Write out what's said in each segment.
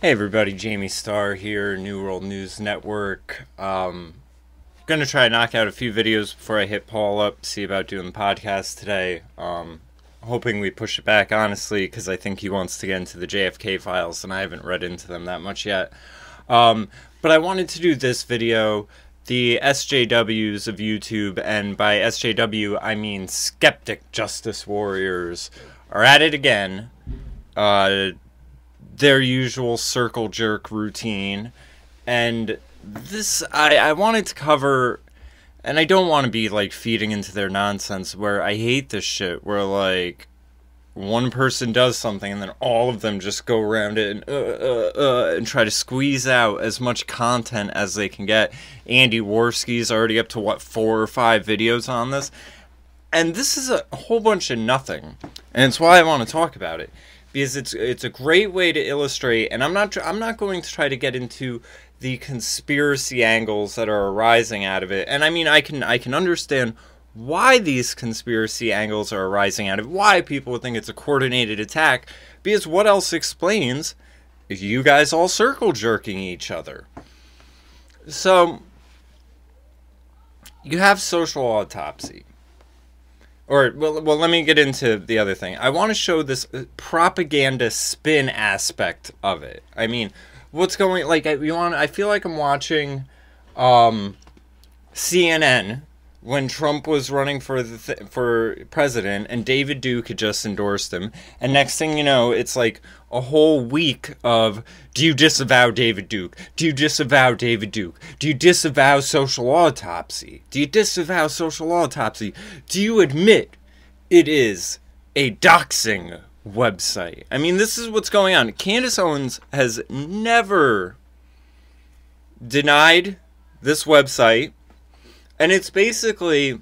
Hey everybody, JamieStarr here, New World News Network. Gonna try to knock out a few videos before I hit Paul up, see about doing the podcast today. Hoping we push it back, honestly, because I think he wants to get into the JFK files, and I haven't read into them that much yet. But I wanted to do this video. The SJWs of YouTube, and by SJW I mean Skeptic Justice Warriors, are at it again. Their usual circle jerk routine, and this I wanted to cover, and I don't want to be like feeding into their nonsense where I hate this shit where like one person does something and then all of them just go around it and try to squeeze out as much content as they can get. Andy Worski's already up to what, 4 or 5 videos on this, and this is a whole bunch of nothing, and it's why I want to talk about it. Because it's a great way to illustrate, and I'm not going to try to get into the conspiracy angles that are arising out of it. And I mean, I can understand why these conspiracy angles are arising out of it, why people would think it's a coordinated attack, because what else explains you guys all circle jerking each other? So you have social autopsy. Well, let me get into the other thing. I want to show this propaganda spin aspect of it. I mean, what's going, like, I feel like I'm watching CNN when Trump was running for president, and David Duke had just endorsed him, and next thing you know, it's like a whole week of, do you disavow David Duke? Do you disavow David Duke? Do you disavow social autopsy? Do you disavow social autopsy? Do you admit it is a doxing website? I mean, this is what's going on. Candice Owens has never denied this website. And it's basically,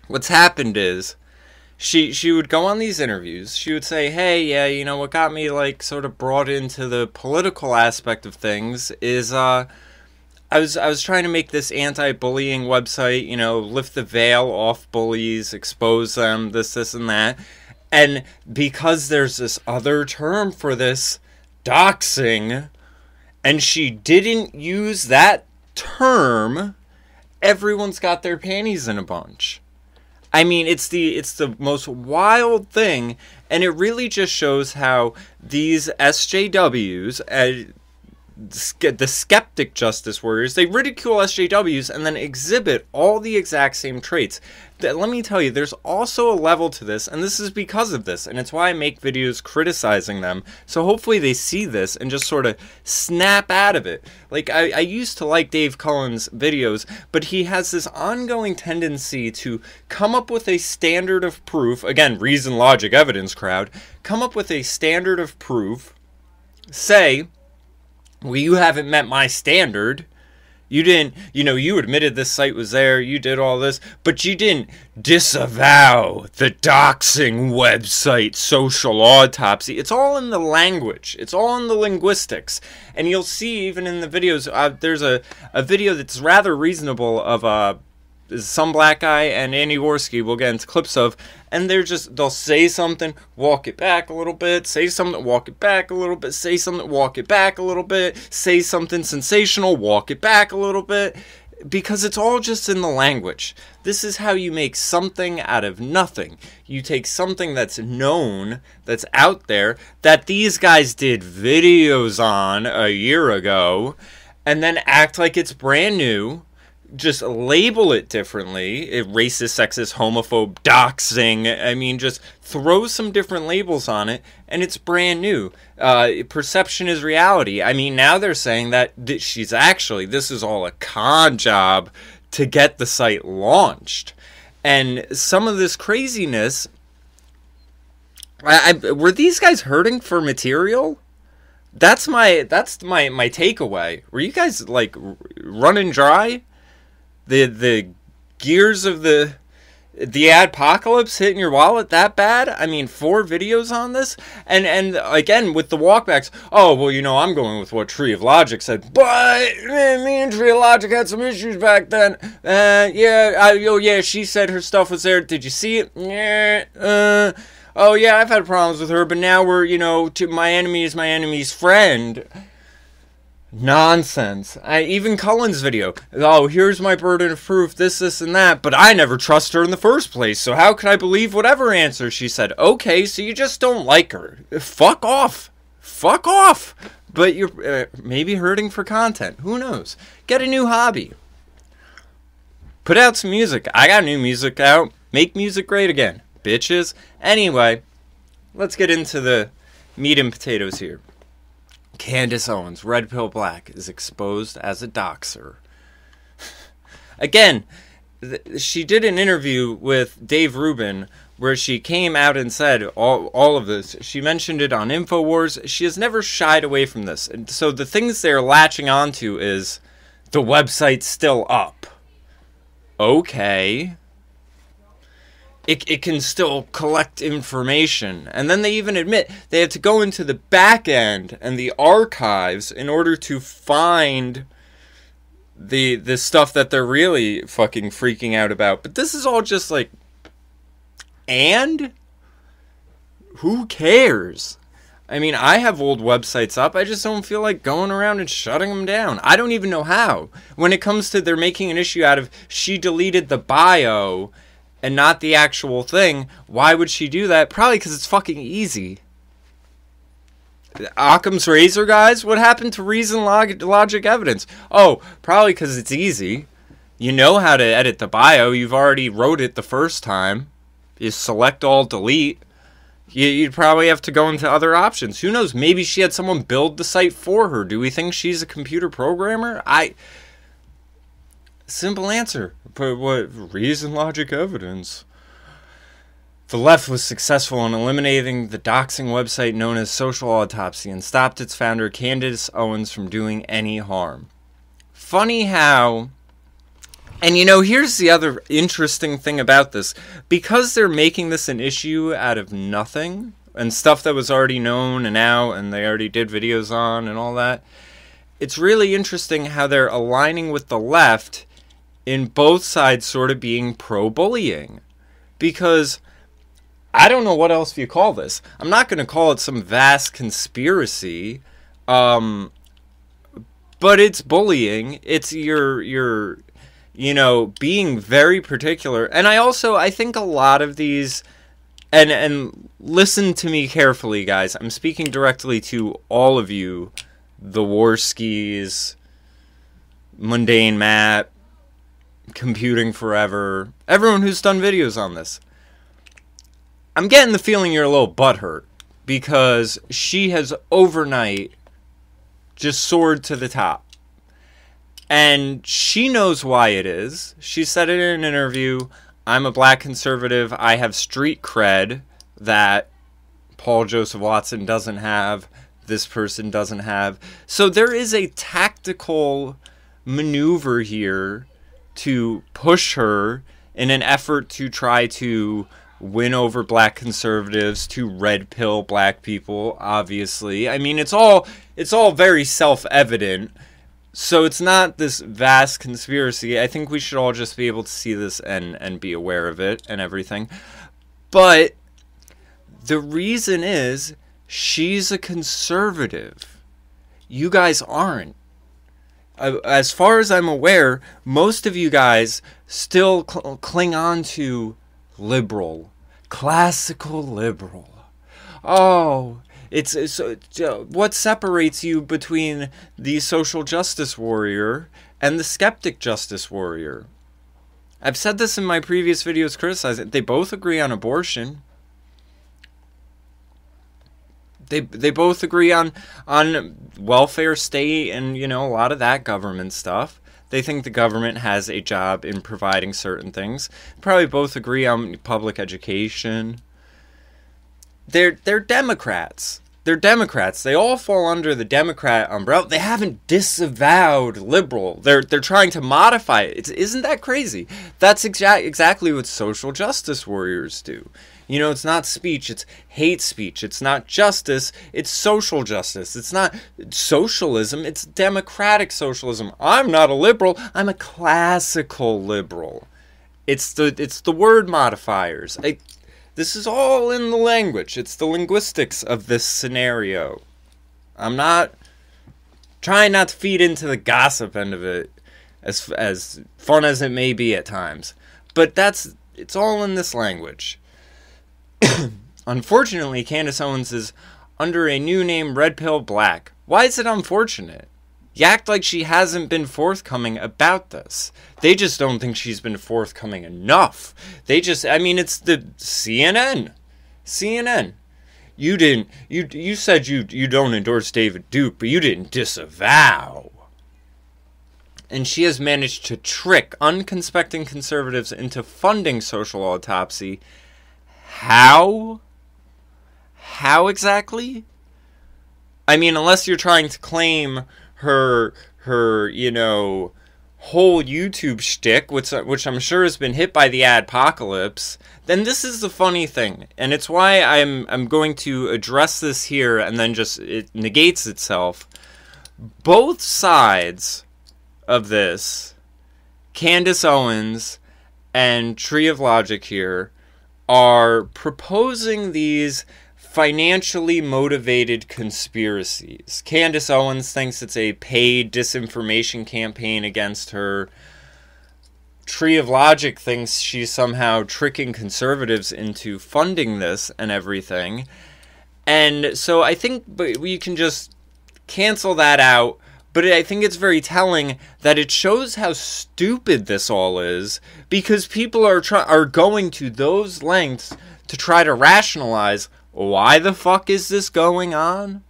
what's happened is, she would go on these interviews, she would say, hey, yeah, you know, what got me, like, sort of brought into the political aspect of things is, I was trying to make this anti-bullying website, you know, lift the veil off bullies, expose them, this, and that. And because there's this other term for this, doxing, and she didn't use that term, everyone's got their panties in a bunch. I mean, it's the most wild thing, and it really just shows how these SJWs, the skeptic justice warriors, they ridicule SJWs and then exhibit all the exact same traits. Let me tell you, there's also a level to this, and this is because of this, and it's why I make videos criticizing them, so hopefully they see this and just sort of snap out of it. Like, I used to like Dave Cullen's videos, but he has this ongoing tendency to come up with a standard of proof, again, reason, logic, evidence crowd, come up with a standard of proof, say, well, you haven't met my standard. You didn't, you know, you admitted this site was there, you did all this, but you didn't disavow the doxing website, social autopsy. It's all in the language. It's all in the linguistics. And you'll see even in the videos, there's a video that's rather reasonable of some black guy and Andy Worski we'll get into clips of, and they'll say something, walk it back a little bit, say something, walk it back a little bit, say something, walk it back a little bit, say something sensational, walk it back a little bit, because it's all just in the language. This is how you make something out of nothing. You take something that's known, that's out there, that these guys did videos on a year ago, and then act like it's brand new, just label it differently, racist, sexist, homophobe, doxing, I mean, just throw some different labels on it, and it's brand new. Perception is reality. I mean, now they're saying that she's actually, this is all a con job to get the site launched. And some of this craziness, were these guys hurting for material? That's my takeaway. Were you guys, like, running dry? The gears of the adpocalypse hitting your wallet that bad? I mean, 4 videos on this? And again, with the walkbacks, oh, well, you know, I'm going with what Tree of Logic said, but me and Tree of Logic had some issues back then. Yeah, she said her stuff was there. Did you see it? Yeah, oh yeah, I've had problems with her, but now we're, you know, my enemy is my enemy's friend. Nonsense. Even Cullen's video. Oh, here's my burden of proof, this, and that, but I never trust her in the first place, so how can I believe whatever answer she said? Okay, so you just don't like her. Fuck off. Fuck off. But you're maybe hurting for content. Who knows? Get a new hobby. Put out some music. I got new music out. Make music great again, bitches. Anyway, let's get into the meat and potatoes here. Candice Owens, RedPillBlack, is exposed as a doxer. Again, she did an interview with Dave Rubin where she came out and said all of this. She mentioned it on InfoWars. She has never shied away from this. And so the things they're latching onto is the website's still up. Okay. It can still collect information. And then they even admit they have to go into the back end and the archives in order to find the stuff that they're really fucking freaking out about. But this is all just like, and? Who cares? I mean, I have old websites up. I just don't feel like going around and shutting them down. I don't even know how. When it comes to they're making an issue out of she deleted the bio and not the actual thing, why would she do that? Probably because it's fucking easy. Occam's razor, guys? What happened to reason, logic, evidence? Oh, probably because it's easy. You know how to edit the bio. You've already wrote it the first time. You select all, delete. You'd probably have to go into other options. Who knows? Maybe she had someone build the site for her. Do we think she's a computer programmer? Simple answer. But what? Reason, logic, evidence. The left was successful in eliminating the doxing website known as Social Autopsy and stopped its founder, Candice Owens, from doing any harm. Funny how... And you know, here's the other interesting thing about this. Because they're making this an issue out of nothing, and stuff that was already known and out, and they already did videos on and all that, it's really interesting how they're aligning with the left in both sides sort of being pro-bullying. Because I don't know what else you call this. I'm not going to call it some vast conspiracy, but it's bullying. It's your you know, being very particular. And I think a lot of these, and listen to me carefully, guys. I'm speaking directly to all of you, the Warskis, Mundane Matt, Computing Forever, everyone who's done videos on this. I'm getting the feeling you're a little butthurt because she has overnight just soared to the top. And she knows why it is. She said it in an interview. I'm a black conservative. I have street cred that Paul Joseph Watson doesn't have. This person doesn't have. So there is a tactical maneuver here to push her in an effort to try to win over black conservatives, to red pill black people, obviously. I mean, it's all very self-evident. So it's not this vast conspiracy. I think we should all just be able to see this and be aware of it and everything. But the reason is she's a conservative. You guys aren't. As far as I'm aware, most of you guys still cling on to liberal, classical liberal. Oh, it's what separates you between the social justice warrior and the skeptic justice warrior. I've said this in my previous videos criticizing. They both agree on abortion. They both agree on welfare state and, you know, a lot of that government stuff. They think the government has a job in providing certain things. Probably both agree on public education. They're Democrats. They're Democrats. They all fall under the Democrat umbrella. They haven't disavowed liberal. They're trying to modify it. Isn't that crazy? That's exactly what social justice warriors do. You know, it's not speech, it's hate speech. It's not justice, it's social justice. It's not socialism, it's democratic socialism. I'm not a liberal, I'm a classical liberal. It's the word modifiers. This is all in the language. It's the linguistics of this scenario. I'm not trying not to feed into the gossip end of it, as fun as it may be at times. But it's all in this language. Unfortunately, Candice Owens is under a new name, RedPillBlack. Why is it unfortunate? You act like she hasn't been forthcoming about this. They just don't think she's been forthcoming enough. I mean, it's the CNN. You said you don't endorse David Duke, but you didn't disavow. And she has managed to trick unsuspecting conservatives into funding social autopsy. How? How exactly? I mean, unless you're trying to claim her whole YouTube shtick, which I'm sure has been hit by the adpocalypse, then this is the funny thing. And it's why I'm going to address this here, and then it negates itself. Both sides of this, Candice Owens and Tree of Logic here, are proposing these financially motivated conspiracies. Candice Owens thinks it's a paid disinformation campaign against her. Tree of Logic thinks she's somehow tricking conservatives into funding this and everything. And so I think we can just cancel that out. But I think it's very telling that it shows how stupid this all is, because people are going to those lengths to try to rationalize, why the fuck is this going on?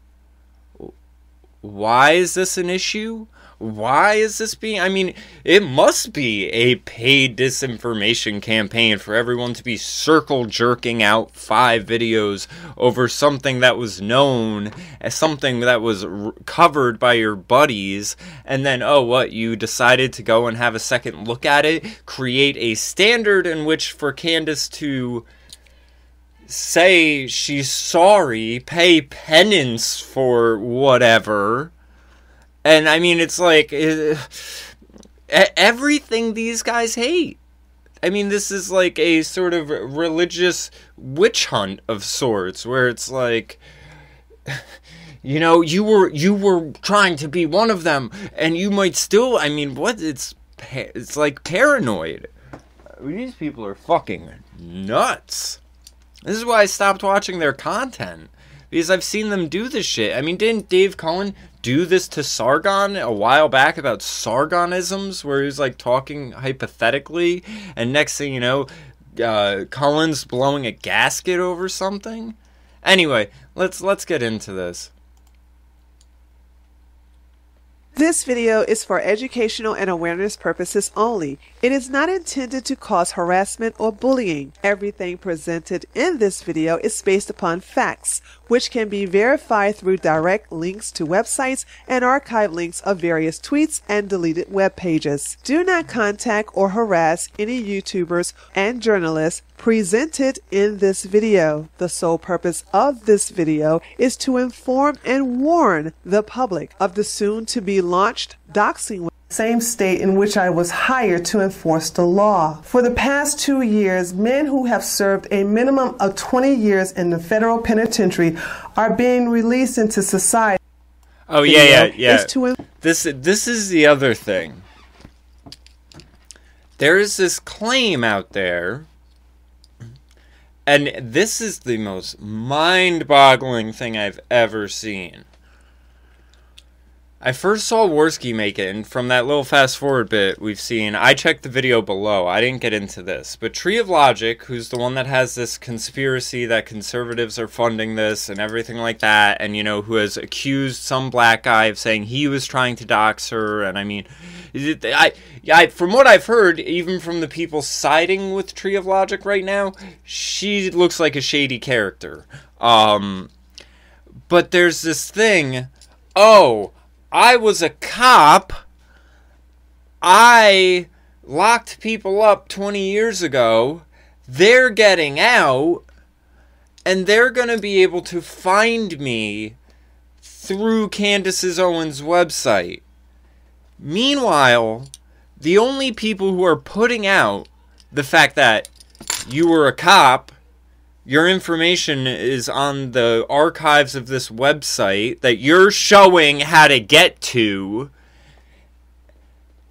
Why is this an issue? Why is this I mean, it must be a paid disinformation campaign for everyone to be circle jerking out 5 videos over something that was known as something that was covered by your buddies, and then, oh, what, you decided to go and have a second look at it, create a standard in which for Candice to say she's sorry, pay penance for whatever. And I mean, it's like everything these guys hate. I mean, this is like a sort of religious witch hunt of sorts, where it's like, you were trying to be one of them, and you might still. I mean, what? It's like paranoid. These people are fucking nuts. This is why I stopped watching their content, because I've seen them do this shit. I mean, didn't Dave Cullen do this to Sargon a while back about Sargonisms, where he was like talking hypothetically, and next thing you know, Cullen's blowing a gasket over something? Anyway, let's get into this. This video is for educational and awareness purposes only. It is not intended to cause harassment or bullying. Everything presented in this video is based upon facts, which can be verified through direct links to websites and archive links of various tweets and deleted web pages. Do not contact or harass any YouTubers and journalists presented in this video. The sole purpose of this video is to inform and warn the public of the soon-to-be launched doxing same state in which I was hired to enforce the law. For the past 2 years, men who have served a minimum of 20 years in the federal penitentiary are being released into society. Oh, yeah. This is the other thing. There is this claim out there, and this is the most mind-boggling thing I've ever seen. I first saw Worski make it, and from that little fast-forward bit we've seen, I checked the video below. I didn't get into this. But Tree of Logic, who's the one that has this conspiracy that conservatives are funding this and everything like that, and, who has accused some black guy of saying he was trying to dox her, and I mean, from what I've heard, even from the people siding with Tree of Logic right now, she looks like a shady character. But there's this thing, I was a cop. I locked people up 20 years ago. They're getting out, and they're going to be able to find me through Candice Owens' website. Meanwhile, the only people who are putting out the fact that you were a cop Your information is on the archives of this website that you're showing how to get to,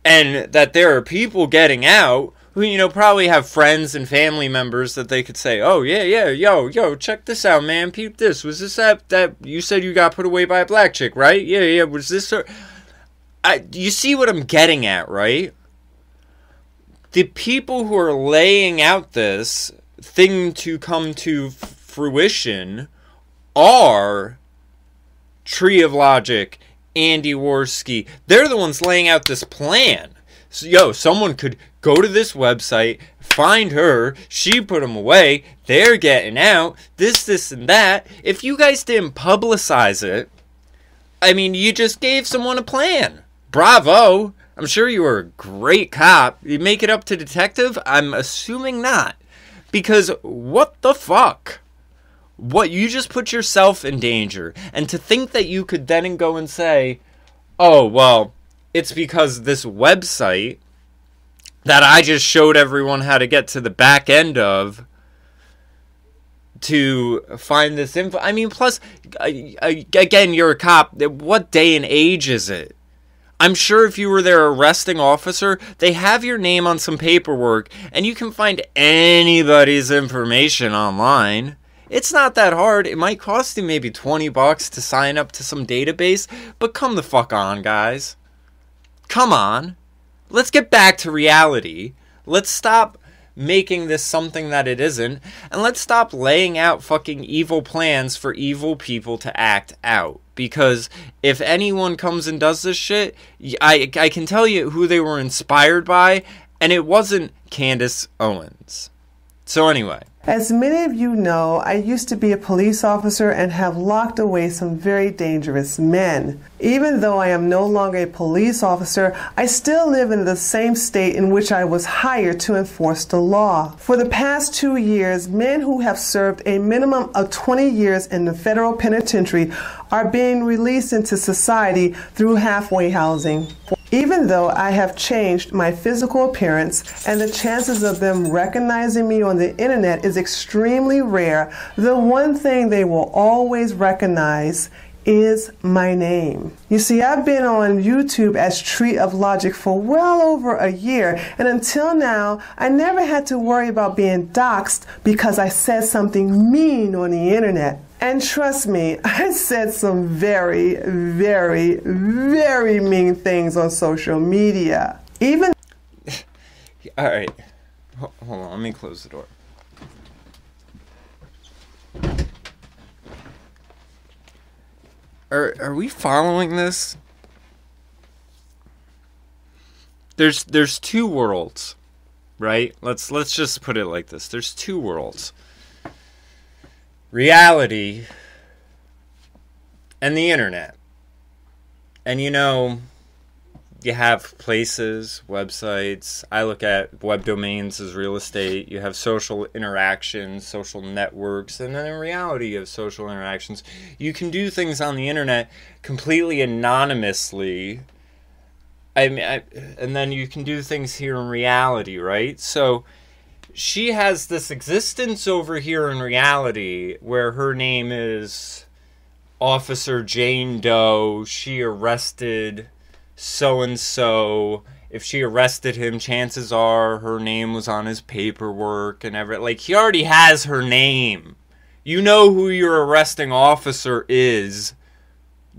and that there are people getting out who, you know, probably have friends and family members that they could say, oh, yeah, yo, check this out, man, peep this. Was this that you said you got put away by a black chick, right? Yeah, was this her? You see what I'm getting at, right? The people who are laying out this thing to come to fruition are Tree of Logic, Andy Worski. They're the ones laying out this plan. So, someone could go to this website, find her, she put them away, they're getting out, this, and that. If you guys didn't publicize it, I mean, you just gave someone a plan. Bravo. I'm sure you were a great cop. You make it up to detective? I'm assuming not. Because what the fuck? What, you just put yourself in danger. And to think that you could then go and say, oh, well, it's because this website that I just showed everyone how to get to the back end of to find this info. I mean, plus, again, you're a cop. What day and age is it? I'm sure if you were their arresting officer, they have your name on some paperwork, and you can find anybody's information online. It's not that hard. It might cost you maybe $20 to sign up to some database, but come the fuck on, guys. Come on. Let's get back to reality. Let's stop making this something that it isn't, and let's stop laying out fucking evil plans for evil people to act out. Because if anyone comes and does this shit, I can tell you who they were inspired by, and it wasn't Candice Owens. So anyway. As many of you know, I used to be a police officer and have locked away some very dangerous men. Even though I am no longer a police officer, I still live in the same state in which I was hired to enforce the law. For the past 2 years, men who have served a minimum of 20 years in the federal penitentiary are being released into society through halfway housing. Even though I have changed my physical appearance and the chances of them recognizing me on the internet is extremely rare, the one thing they will always recognize is my name. You see, I've been on YouTube as Tree of Logic for well over a year, and until now, I never had to worry about being doxxed because I said something mean on the internet. And trust me, I said some very, very, very mean things on social media. Even... Alright. Hold on, let me close the door. Are we following this? There's two worlds, right? Let's just put it like this. There's two worlds. Reality and the internet. And you know, you have places, websites. I look at web domains as real estate. You have social interactions, social networks, and then in reality you have social interactions. You can do things on the internet completely anonymously. And then you can do things here in reality, right? So she has this existence over here in reality where her name is Officer Jane Doe. She arrested so-and-so. If she arrested him, chances are her name was on his paperwork and everything. Like, he already has her name. You know who your arresting officer is.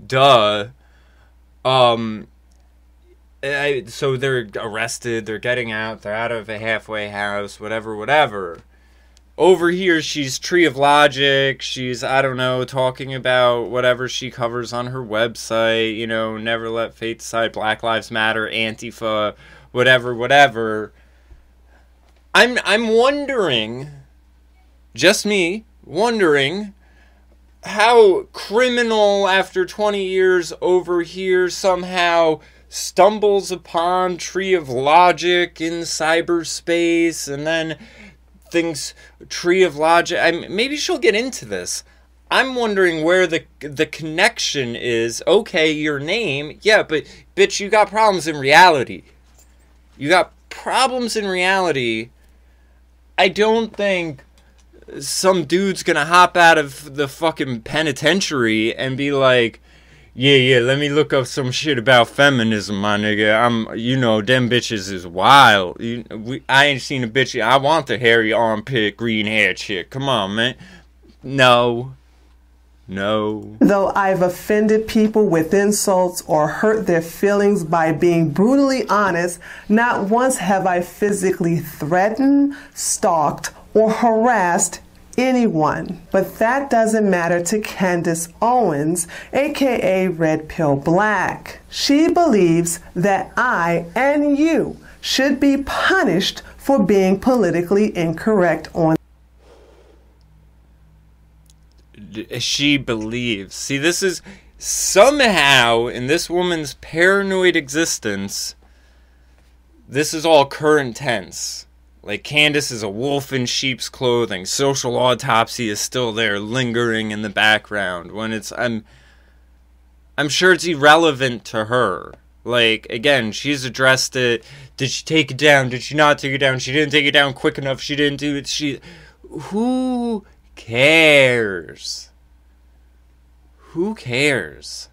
Duh. So they're arrested, they're getting out, they're out of a halfway house, whatever. Over here, she's Tree of Logic, she's, I don't know, talking about whatever she covers on her website, you know, Never Let Fate Decide, Black Lives Matter, Antifa, whatever. I'm wondering, just me, wondering how criminal after 20 years over here somehow stumbles upon Tree of Logic in cyberspace, and then thinks Tree of Logic. Maybe she'll get into this. I'm wondering where the connection is. Okay, your name, yeah, but bitch, you got problems in reality. You got problems in reality. I don't think some dude's gonna hop out of the fucking penitentiary and be like, yeah, let me look up some shit about feminism, my nigga. You know, them bitches is wild. I ain't seen a bitch. I want the hairy armpit, green hair chick. Come on, man. No. Though I've offended people with insults or hurt their feelings by being brutally honest, not once have I physically threatened, stalked, or harassed anyone. But that doesn't matter to Candice Owens, aka RedPillBlack. She believes that I and you should be punished for being politically incorrect on. She believes. See, this is somehow in this woman's paranoid existence, this is all current tense. Like, Candice is a wolf in sheep's clothing. Social autopsy is still there, lingering in the background. When it's, I'm sure it's irrelevant to her. Like, again, she's addressed it. Did she take it down? Did she not take it down? She didn't take it down quick enough. She didn't do it. Who cares? Who cares?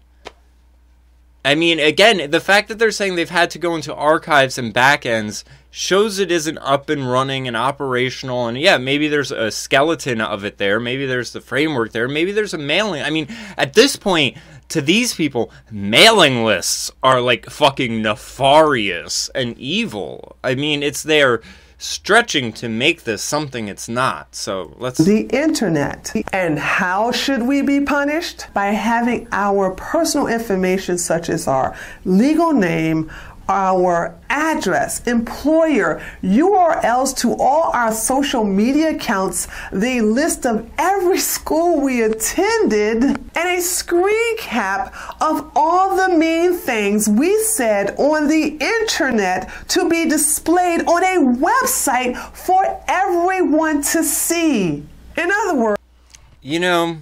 I mean, again, the fact that they're saying they've had to go into archives and backends shows it isn't up and running and operational. And yeah, maybe there's a skeleton of it there. Maybe there's the framework there. Maybe there's a mailing. I mean, at this point, to these people, mailing lists are like fucking nefarious and evil. I mean, it's their stretching to make this something it's not. So let's... The internet. And how should we be punished? By having our personal information such as our legal name, our address, employer, URLs to all our social media accounts, the list of every school we attended, and a screen cap of all the mean things we said on the internet to be displayed on a website for everyone to see. In other words, you know,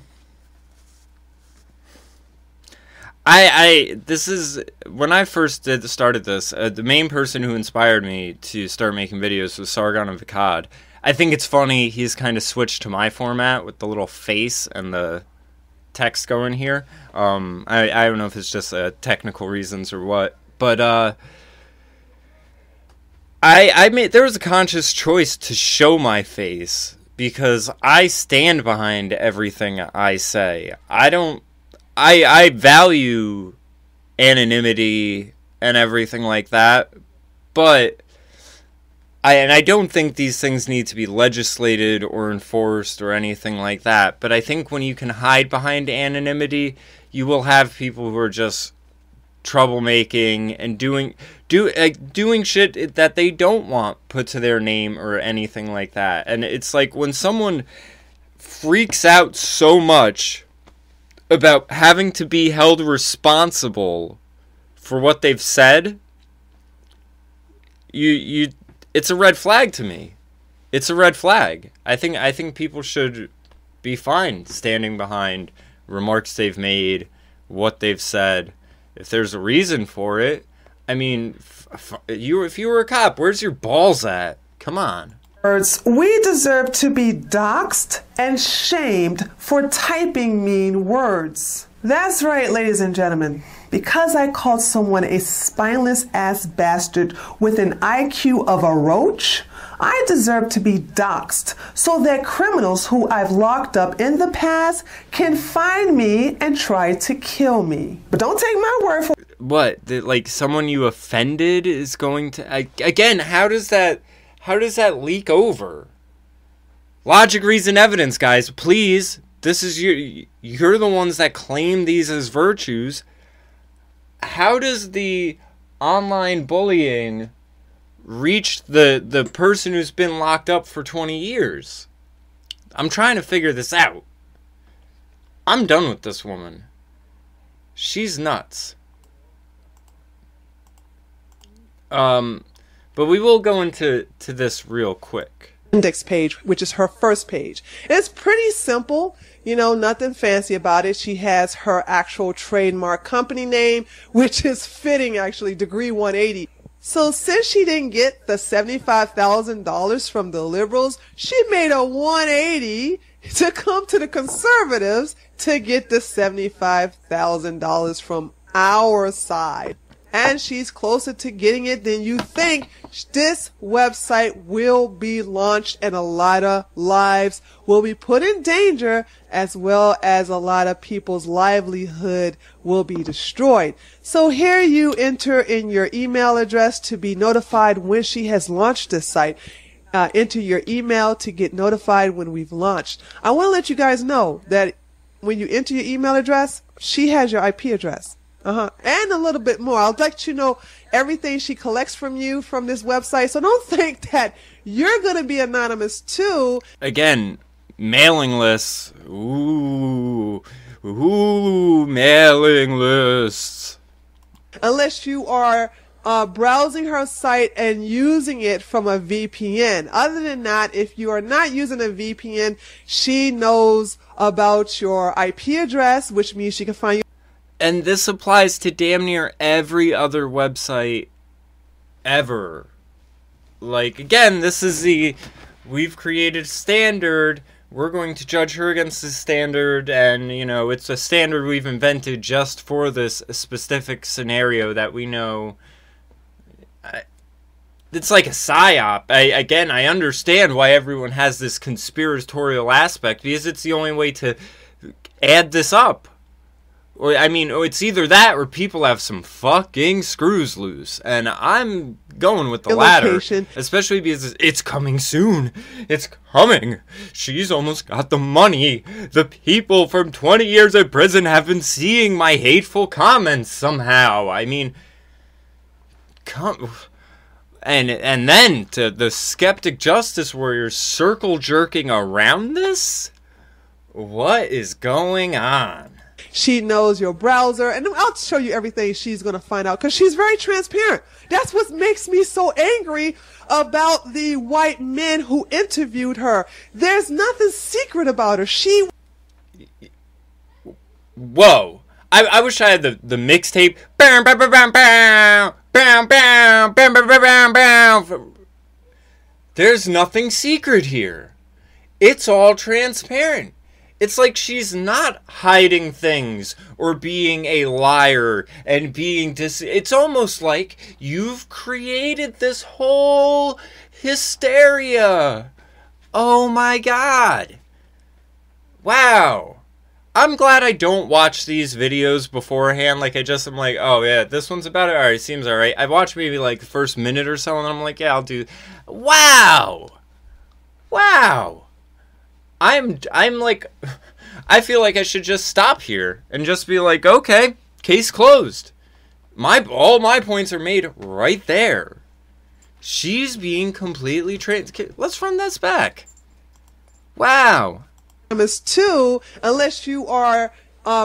this is, when I first started this, the main person who inspired me to start making videos was Sargon of Akkad. I think it's funny he's kind of switched to my format with the little face and the text going here. I don't know if it's just technical reasons or what, but there was a conscious choice to show my face because I stand behind everything I say. I value anonymity and everything like that, but I don't think these things need to be legislated or enforced or anything like that. But I think when you can hide behind anonymity, you will have people who are just troublemaking and doing shit that they don't want put to their name or anything like that. And it's like when someone freaks out so much about having to be held responsible for what they've said, it's a red flag to me. It's a red flag. I think people should be fine standing behind remarks they've made, what they've said. If there's a reason for it, I mean, if you were a cop, where's your balls at? Come on. We deserve to be doxxed and shamed for typing mean words. That's right, ladies and gentlemen. Because I called someone a spineless ass bastard with an IQ of a roach, I deserve to be doxxed so that criminals who I've locked up in the past can find me and try to kill me. But don't take my word for it. What? Like someone you offended is going to... Again, how does that leak over? Logic, reason, evidence, guys. Please, this is you're the ones that claim these as virtues. How does the online bullying reach the person who's been locked up for 20 years? I'm trying to figure this out. I'm done with this woman. She's nuts. But we will go into this real quick. Index page, which is her first page. It's pretty simple, you know, nothing fancy about it. She has her actual trademark company name, which is fitting actually, Degree 180. So since she didn't get the $75,000 from the liberals, she made a 180 to come to the conservatives to get the $75,000 from our side. And she's closer to getting it than you think. This website will be launched and a lot of lives will be put in danger, as well as a lot of people's livelihood will be destroyed. So here you enter in your email address to be notified when she has launched this site. Enter your email to get notified when we've launched. I want to let you guys know that when you enter your email address, she has your IP address. And a little bit more. I'll let you know everything she collects from you from this website. So don't think that you're going to be anonymous too. Again, mailing lists. Ooh, mailing lists. Unless you are browsing her site and using it from a VPN. Other than that, if you are not using a VPN, she knows about your IP address, which means she can find you. And this applies to damn near every other website ever. Like, again, this is we've created a standard, we're going to judge her against the standard, and, you know, it's a standard we've invented just for this specific scenario that we know. It's like a psyop. Again, I understand why everyone has this conspiratorial aspect, because it's the only way to add this up. Or, I mean, it's either that or people have some fucking screws loose. And I'm going with the latter. Location. Especially because it's coming soon. It's coming. She's almost got the money. The people from 20 years of prison have been seeing my hateful comments somehow. I mean, and then to the skeptic justice warriors circle jerking around this? What is going on? She knows your browser, and I'll show you everything she's going to find out because she's very transparent. That's what makes me so angry about the white men who interviewed her. There's nothing secret about her. Whoa. I wish I had the mixtape. There's nothing secret here. It's all transparent. It's like she's not hiding things or being a liar and being it's almost like you've created this whole hysteria. Oh my God. Wow. I'm glad I don't watch these videos beforehand. Like, I'm like, oh yeah, this one's about it. All right, seems all right. I watched maybe like the first minute or so, and I'm like, yeah, I'll do. Wow. Wow. I'm like, I feel like I should just stop here and just be like, okay, case closed. All my points are made right there. She's being completely let's run this back. Wow. Too, unless you are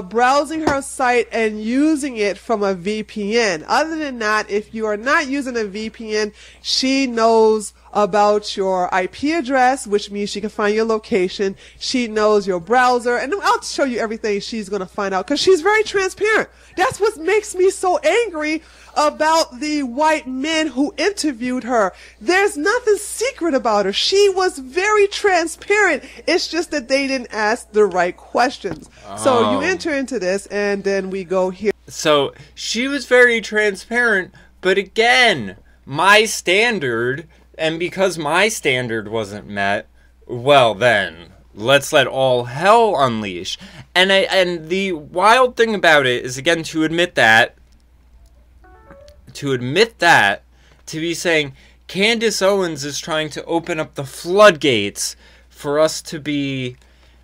browsing her site and using it from a VPN. Other than that, if you are not using a VPN, she knows about your IP address, which means she can find your location. She knows your browser, and I'll show you everything she's going to find out because she's very transparent. That's what makes me so angry about the white men who interviewed her. There's nothing secret about her. She was very transparent. It's just that they didn't ask the right questions. So you enter into this, and then we go here. So she was very transparent, but again, my standard, and because my standard wasn't met, well then, let's let all hell unleash. And the wild thing about it is, again, to admit that, to be saying Candice Owens is trying to open up the floodgates for us to be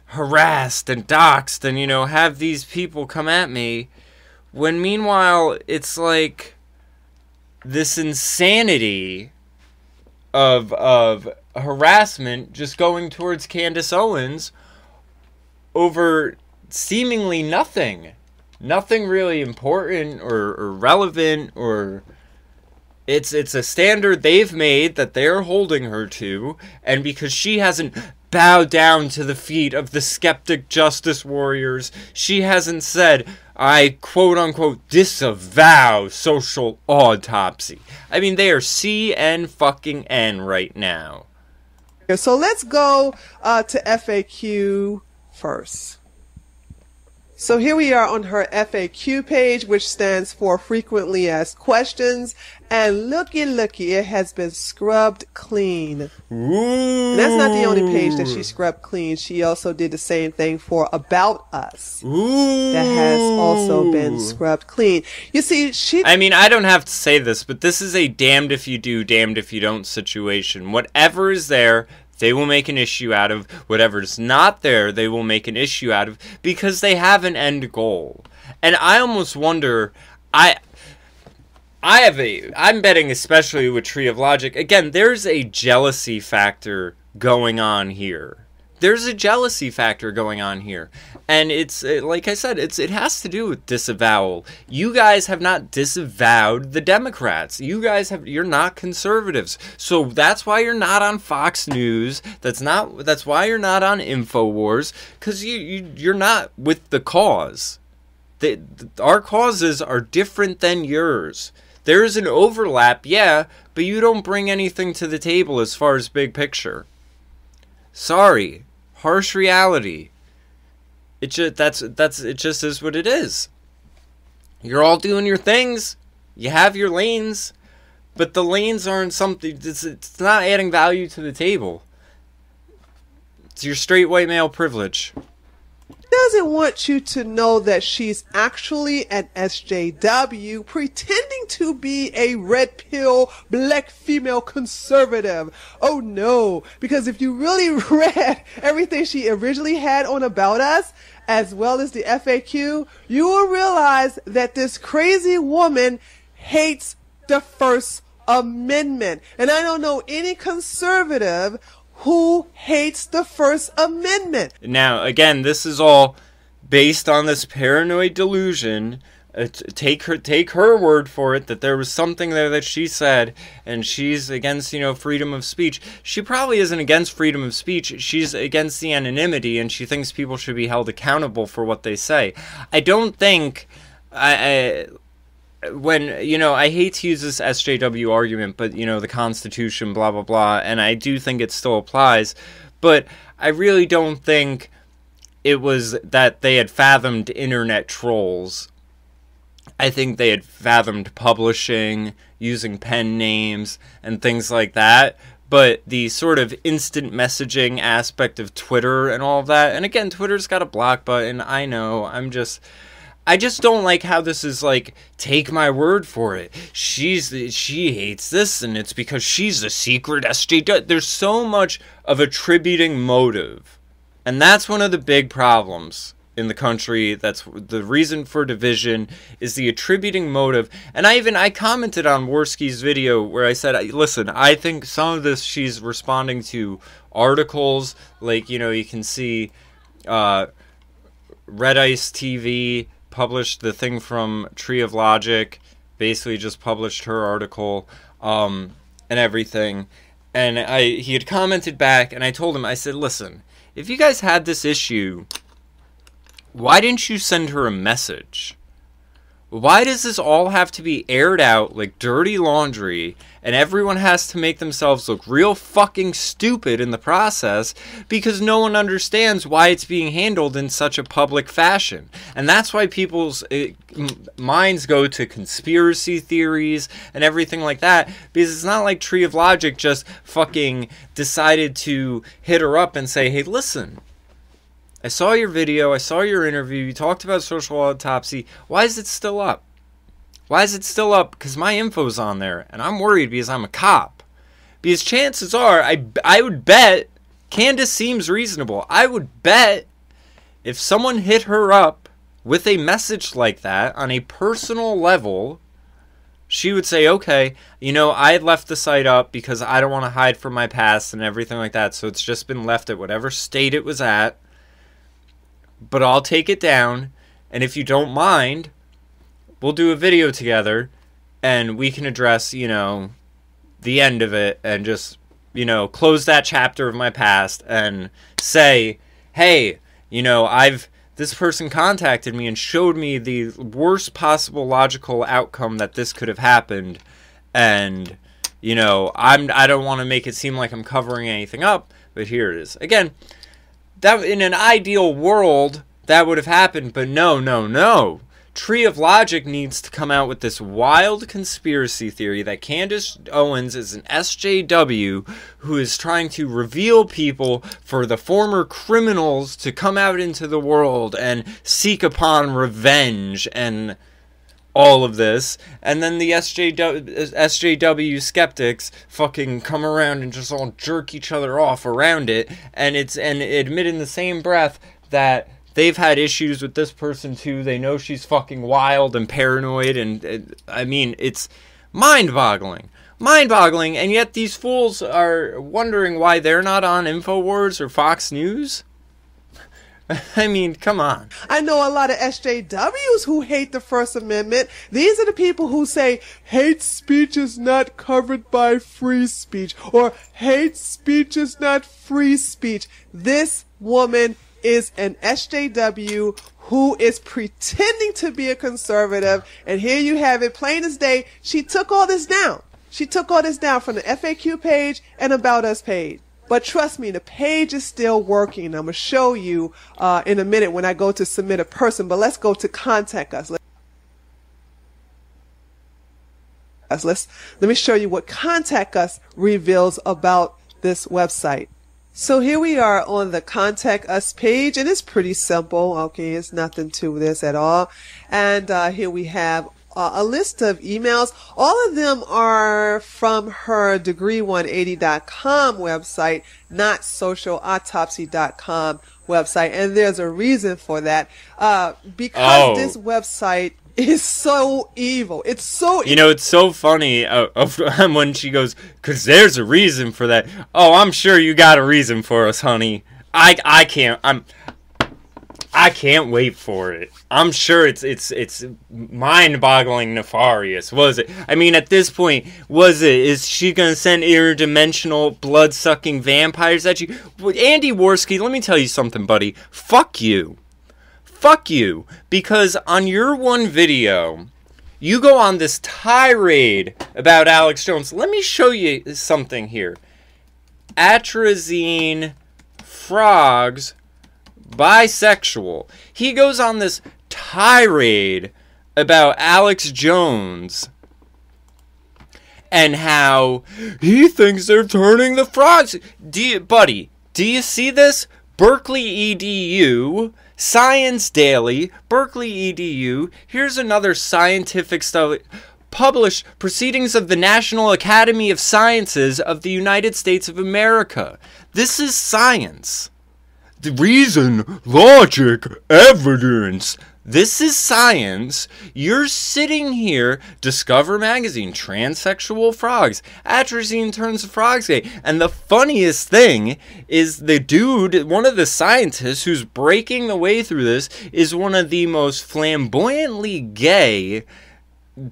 harassed and doxxed and, you know, have these people come at me, when meanwhile it's like this insanity of harassment just going towards Candice Owens over seemingly nothing really important or relevant, or it's a standard they've made that they're holding her to, and because she hasn't bowed down to the feet of the skeptic justice warriors, she hasn't said, I quote-unquote disavow social autopsy. I mean, they are CN right now. So let's go to FAQ first. So here we are on her FAQ page, which stands for Frequently Asked Questions. And looky, it has been scrubbed clean. Ooh. And that's not the only page that she scrubbed clean. She also did the same thing for About Us. Ooh. That has also been scrubbed clean. You see, I mean, I don't have to say this, but this is a damned if you do, damned if you don't situation. Whatever is there, they will make an issue out of. Whatever's not there, they will make an issue out of, because they have an end goal. And I almost wonder, I'm betting, especially with Tree of Logic, again, there's a jealousy factor going on here. There's a jealousy factor going on here. And it's, like I said, it has to do with disavowal. You guys have not disavowed the Democrats. You're not conservatives. So that's why you're not on Fox News. That's why you're not on InfoWars, because you're not with the cause. Our causes are different than yours. There is an overlap, yeah, but you don't bring anything to the table as far as big picture. Sorry. Harsh reality. It just is what it is. You're all doing your things. You have your lanes, but the lanes aren't something. It's not adding value to the table. It's your straight white male privilege. Doesn't want you to know that she's actually an SJW pretending to be a red pill black female conservative. Oh no, because if you really read everything she originally had on About Us, as well as the FAQ, you will realize that this crazy woman hates the First Amendment. And I don't know any conservative who hates the First Amendment. Now, again, this is all based on this paranoid delusion. Take her word for it that there was something there that she said, and she's against, freedom of speech. She probably isn't against freedom of speech. She's against the anonymity, and she thinks people should be held accountable for what they say. I don't think I hate to use this SJW argument, but, the Constitution, blah, blah, blah, and I do think it still applies, but I really don't think it was that they had fathomed internet trolls. I think they had fathomed publishing, using pen names, and things like that, but the sort of instant messaging aspect of Twitter and all of that, and again, Twitter's got a block button, I know, I just don't like how this is like, take my word for it. She hates this, and it's because she's a secret SJW. There's so much of attributing motive. And that's one of the big problems in the country. That's the reason for division, is the attributing motive. And I commented on Worski's video where I said, listen, I think some of this she's responding to articles. Like, you can see Red Ice TV published the thing from Tree of Logic, basically just published her article, and everything. And he had commented back, and I told him, I said, listen, if you guys had this issue, why didn't you send her a message? Why does this all have to be aired out like dirty laundry, and everyone has to make themselves look real fucking stupid in the process because no one understands why it's being handled in such a public fashion? And that's why people's minds go to conspiracy theories and everything like that, because it's not like Tree of Logic just fucking decided to hit her up and say, hey, listen, I saw your video, I saw your interview, you talked about social autopsy. Why is it still up? Why is it still up? Because my info's on there, and I'm worried because I'm a cop. Because chances are, I would bet, Candice seems reasonable, I would bet if someone hit her up with a message like that on a personal level, she would say, okay, I had left the site up because I don't want to hide from my past and everything like that, so it's just been left at whatever state it was at. But I'll take it down, and if you don't mind, we'll do a video together, and we can address, the end of it, and just, close that chapter of my past, and say, hey, this person contacted me and showed me the worst possible logical outcome that this could have happened. And, you know, I don't want to make it seem like I'm covering anything up, but here it is. Again, that in an ideal world, that would have happened, but no. Tree of Logic needs to come out with this wild conspiracy theory that Candice Owens is an SJW who is trying to reveal people for the former criminals to come out into the world and seek upon revenge and all of this. And then the SJW skeptics fucking come around and just all jerk each other off around it, and admit in the same breath that they've had issues with this person too. They know she's fucking wild and paranoid, and I mean, it's mind-boggling. Mind-boggling, and yet these fools are wondering why they're not on InfoWars or Fox News? I mean, come on. I know a lot of SJWs who hate the First Amendment. These are the people who say hate speech is not covered by free speech, or hate speech is not free speech. This woman is an SJW who is pretending to be a conservative, and here you have it, plain as day. She took all this down. She took all this down from the FAQ page and About Us page. But trust me, the page is still working. I'm going to show you in a minute when I go to submit a person, but let's go to contact us. Let me show you what contact us reveals about this website. So here we are on the Contact Us page, and it's pretty simple. Okay, it's nothing to this at all. And here we have a list of emails. All of them are from her degree180.com website, not socialautopsy.com website. And there's a reason for that. Because this website is so evil. It's so evil. You know, it's so funny when she goes, "'Cause there's a reason for that." Oh, I'm sure you got a reason for us, honey. I can't wait for it. I'm sure it's mind-boggling nefarious. Was it? I mean, at this point, is she gonna send interdimensional blood-sucking vampires at you? Andy Worski, let me tell you something, buddy. Fuck you. Fuck you, because on your one video, you go on this tirade about Alex Jones. Let me show you something here. Atrazine frogs bisexual. He goes on this tirade about Alex Jones and how he thinks they're turning the frogs. Buddy, do you see this? Berkeley EDU, Science Daily, Berkeley EDU. Here's another scientific study. Published Proceedings of the National Academy of Sciences of the United States of America. This is science. The reason, logic, evidence. This is science. You're sitting here, Discover Magazine, transsexual frogs. Atrazine turns frogs gay. And the funniest thing is the dude, one of the scientists who's breaking the way through this, is one of the most flamboyantly gay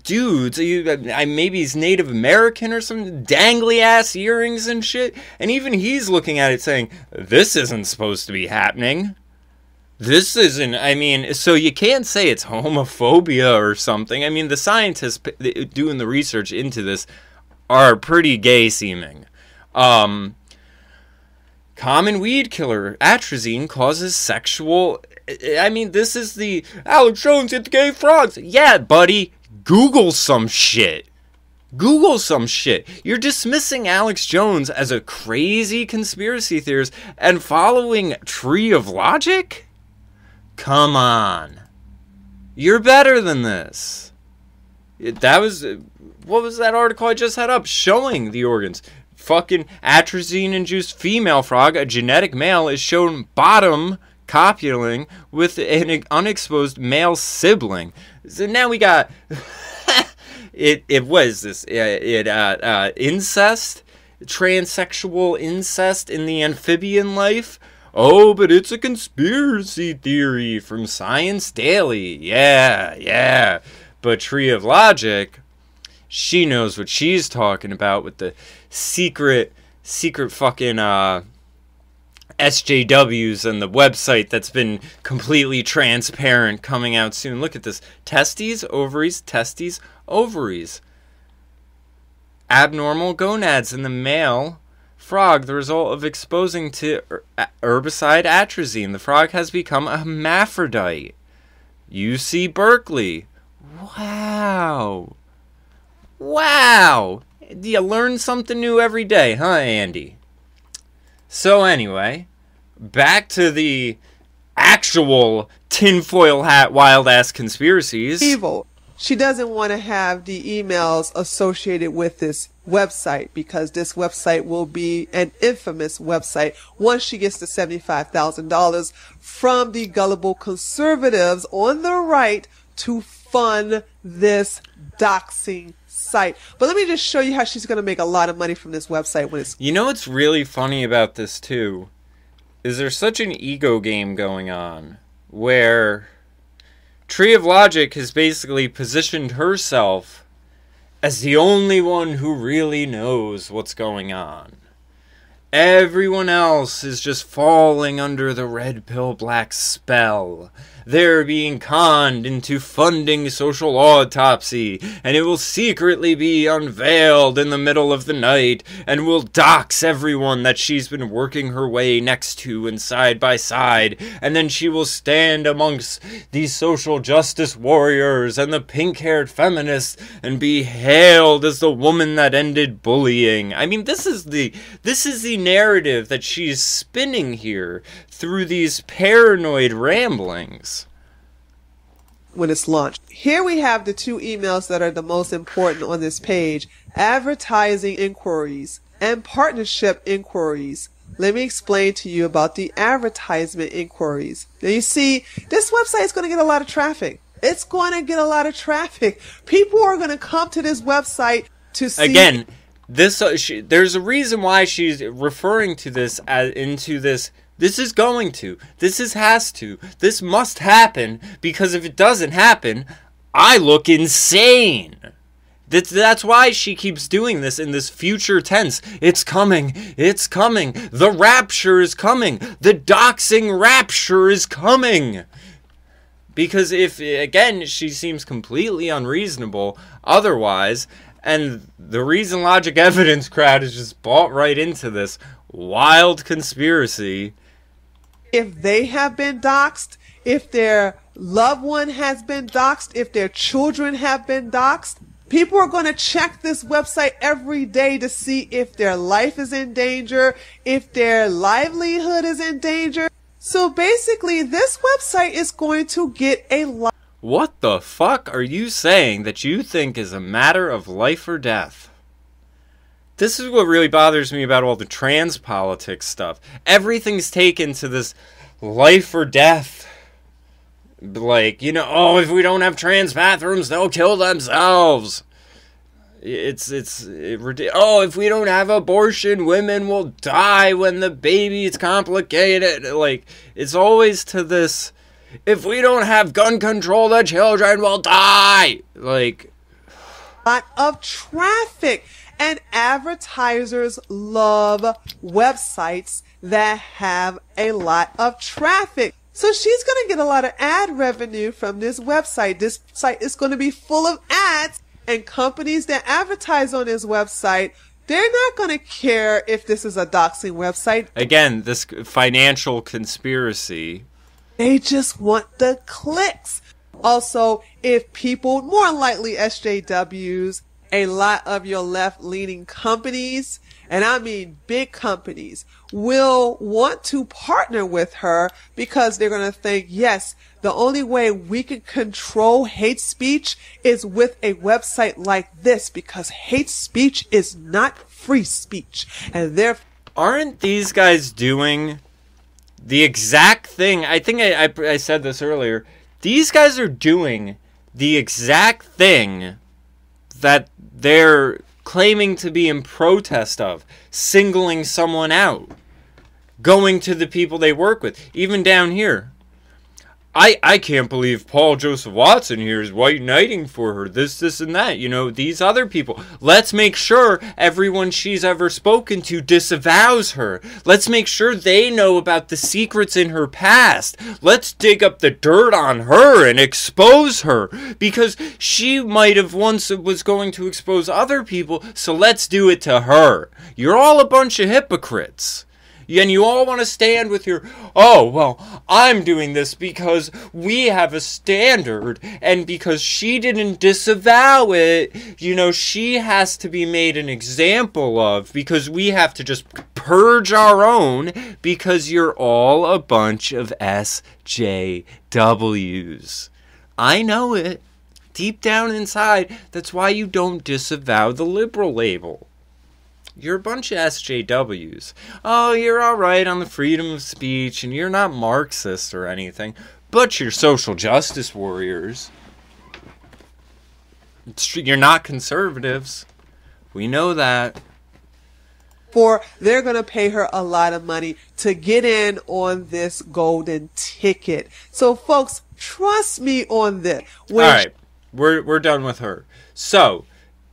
dudes. Maybe he's Native American or some dangly ass earrings and shit. And even he's looking at it saying, this isn't supposed to be happening. This isn't, I mean, so you can't say it's homophobia or something. I mean, the scientists doing the research into this are pretty gay seeming. Common weed killer, atrazine, causes sexual, I mean, this is the Alex Jones hit the gay frogs. Yeah, buddy, Google some shit. Google some shit. You're dismissing Alex Jones as a crazy conspiracy theorist and following Tree of Logic? Come on. You're better than this. That was... What was that article I just had up? Showing the organs. Fucking atrazine-induced female frog, a genetic male, is shown bottom copulating with an unexposed male sibling. So now we got... It was this... incest? Transsexual incest in the amphibian life? Oh, but it's a conspiracy theory from Science Daily. Yeah. But Tree of Logic, she knows what she's talking about with the secret fucking SJWs and the website that's been completely transparent coming out soon. Look at this. Testes, ovaries, testes, ovaries. Abnormal gonads in the male frog, the result of exposing to herbicide atrazine. The frog has become a hermaphrodite. UC Berkeley. Wow. Wow. You learn something new every day, huh, Andy? So anyway, back to the actual tinfoil hat wild ass conspiracies. Evil. She doesn't want to have the emails associated with this website because this website will be an infamous website once she gets the $75,000 from the gullible conservatives on the right to fund this doxing site. But let me just show you how she's going to make a lot of money from this website when it's... You know what's really funny about this too? Is there's such an ego game going on where Tree of Logic has basically positioned herself as the only one who really knows what's going on. Everyone else is just falling under the RedPillBlack spell. They're being conned into funding social autopsy, and it will secretly be unveiled in the middle of the night, and will dox everyone that she's been working her way next to and side by side, and then she will stand amongst these social justice warriors and the pink-haired feminists and be hailed as the woman that ended bullying. I mean, this is the narrative that she's spinning here through these paranoid ramblings. When it's launched. Here we have the two emails that are the most important on this page: advertising inquiries and partnership inquiries. Let me explain to you about the advertisement inquiries. Now you see, this website is going to get a lot of traffic. It's going to get a lot of traffic. People are going to come to this website to see... Again, this there's a reason why she's referring to this as into this. This is going to. This has to. This must happen, because if it doesn't happen, I look insane. That's why she keeps doing this in this future tense. It's coming. It's coming. The rapture is coming. The doxing rapture is coming. Because if, again, she seems completely unreasonable otherwise, and the Reason Logic Evidence crowd is just bought right into this wild conspiracy. If they have been doxxed, if their loved one has been doxxed, if their children have been doxxed, people are going to check this website every day to see if their life is in danger, if their livelihood is in danger. So basically, this website is going to get a lot. What the fuck are you saying that you think is a matter of life or death? This is what really bothers me about all the trans politics stuff. Everything's taken to this life or death. Like, you know, oh, if we don't have trans bathrooms, they'll kill themselves. Oh, if we don't have abortion, women will die when the baby is complicated. Like, it's always to this, if we don't have gun control, the children will die. Like, a lot of traffic. And advertisers love websites that have a lot of traffic. So she's going to get a lot of ad revenue from this website. This site is going to be full of ads, and companies that advertise on this website, they're not going to care if this is a doxing website. Again, this financial conspiracy. They just want the clicks. Also, if people, more likely SJWs, a lot of your left-leaning companies, and I mean big companies, will want to partner with her because they're going to think, yes, the only way we can control hate speech is with a website like this, because hate speech is not free speech. And therefore, aren't these guys doing the exact thing? I think I said this earlier. These guys are doing the exact thing that they're claiming to be in protest of, singling someone out, going to the people they work with. Even down here, I can't believe Paul Joseph Watson here is white knighting for her, this, and that, you know, these other people. Let's make sure everyone she's ever spoken to disavows her. Let's make sure they know about the secrets in her past. Let's dig up the dirt on her and expose her, because she might have once was going to expose other people, so let's do it to her. You're all a bunch of hypocrites. And you all want to stand with your, oh, well, I'm doing this because we have a standard, and because she didn't disavow it, you know, she has to be made an example of, because we have to just purge our own, because you're all a bunch of SJWs. I know it. Deep down inside, that's why you don't disavow the liberal label. You're a bunch of SJWs. Oh, you're alright on the freedom of speech, and you're not Marxist or anything, but you're social justice warriors. You're not conservatives. We know that. For they're going to pay her a lot of money to get in on this golden ticket. So, folks, trust me on this. Alright, we're done with her. So,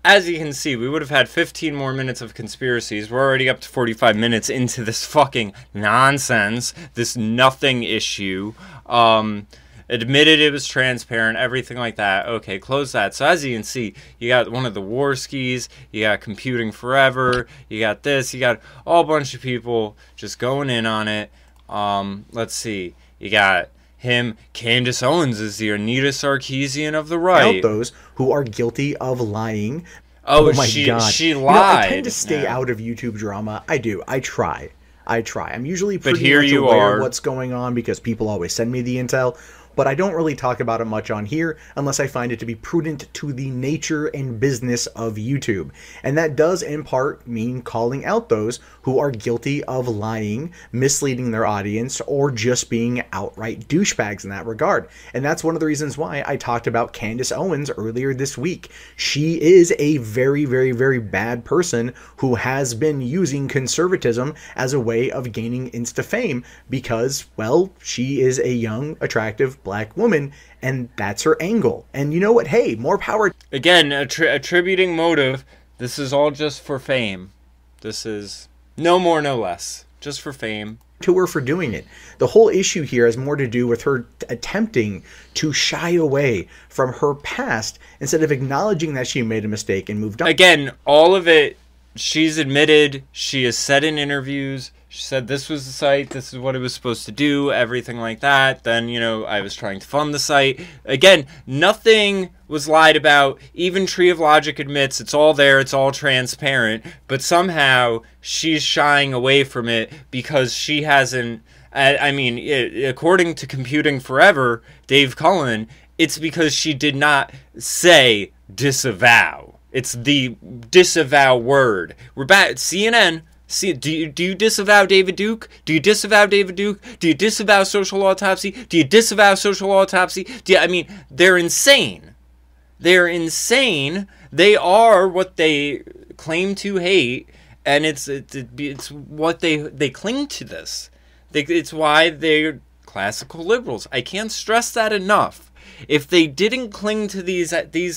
as you can see, we would have had 15 more minutes of conspiracies. We're already up to 45 minutes into this fucking nonsense, this nothing issue. Admitted it was transparent, everything like that. Okay, close that. So as you can see, you got one of the Warskis, you got Computing Forever, you got this, you got a whole bunch of people just going in on it. Let's see, you got him. Candice Owens is the Anita Sarkeesian of the right. Out those who are guilty of lying. Oh my God. She lied. You know, I tend to stay out of YouTube drama. I do. I try. I'm usually pretty much aware of what's going on because people always send me the intel. But I don't really talk about it much on here unless I find it to be prudent to the nature and business of YouTube. And that does in part mean calling out those who are guilty of lying, misleading their audience, or just being outright douchebags in that regard. And that's one of the reasons why I talked about Candice Owens earlier this week. She is a very, very, very bad person who has been using conservatism as a way of gaining insta fame because, well, she is a young, attractive black woman, and that's her angle. And you know what? Hey, more power. Again, attributing motive. This is all just for fame. This is no more, no less. Just for fame. To her for doing it. The whole issue here has more to do with her attempting to shy away from her past instead of acknowledging that she made a mistake and moved on. Again, all of it, she's admitted, she has said in interviews, she said this was the site, this is what it was supposed to do, everything like that. Then, you know, I was trying to fund the site. Again, nothing was lied about. Even Tree of Logic admits it's all there, it's all transparent. But somehow she's shying away from it because she hasn't... I mean, according to Computing Forever, Dave Cullen, it's because she did not say disavow. It's the disavow word. We're back. CNN... Do you disavow David Duke? Do you disavow David Duke? Do you disavow social autopsy? Do you disavow social autopsy? I mean, they're insane. They're insane. They are what they claim to hate, and it's what they cling to this. It's why they're classical liberals. I can't stress that enough. If they didn't cling to these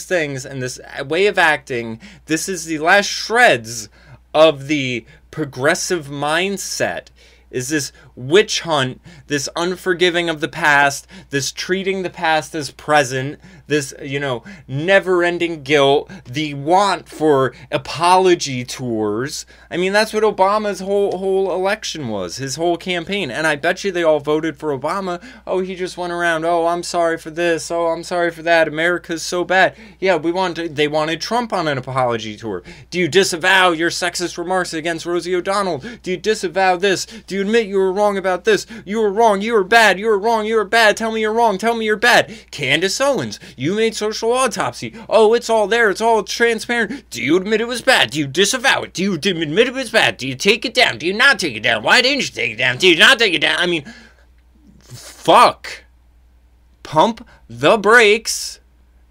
things and this way of acting, this is the last shreds of the progressive mindset, is this witch hunt, this unforgiving of the past, this treating the past as present, this, you know, never-ending guilt, the want for apology tours. I mean, that's what Obama's whole election was, his whole campaign. And I bet you they all voted for Obama. Oh, he just went around, oh, I'm sorry for this, oh, I'm sorry for that, America's so bad. Yeah, they wanted Trump on an apology tour. Do you disavow your sexist remarks against Rosie O'Donnell? Do you disavow this? Do you admit you were wrong about this? You were wrong, you were bad, you were wrong, you were bad, tell me you're wrong, tell me you're bad. Candice Owens, you made social autopsy. Oh, it's all there, it's all transparent. Do you admit it was bad? Do you disavow it? Do you admit it was bad? Do you take it down? Do you not take it down? Why didn't you take it down? Do you not take it down? I mean, fuck. Pump the brakes.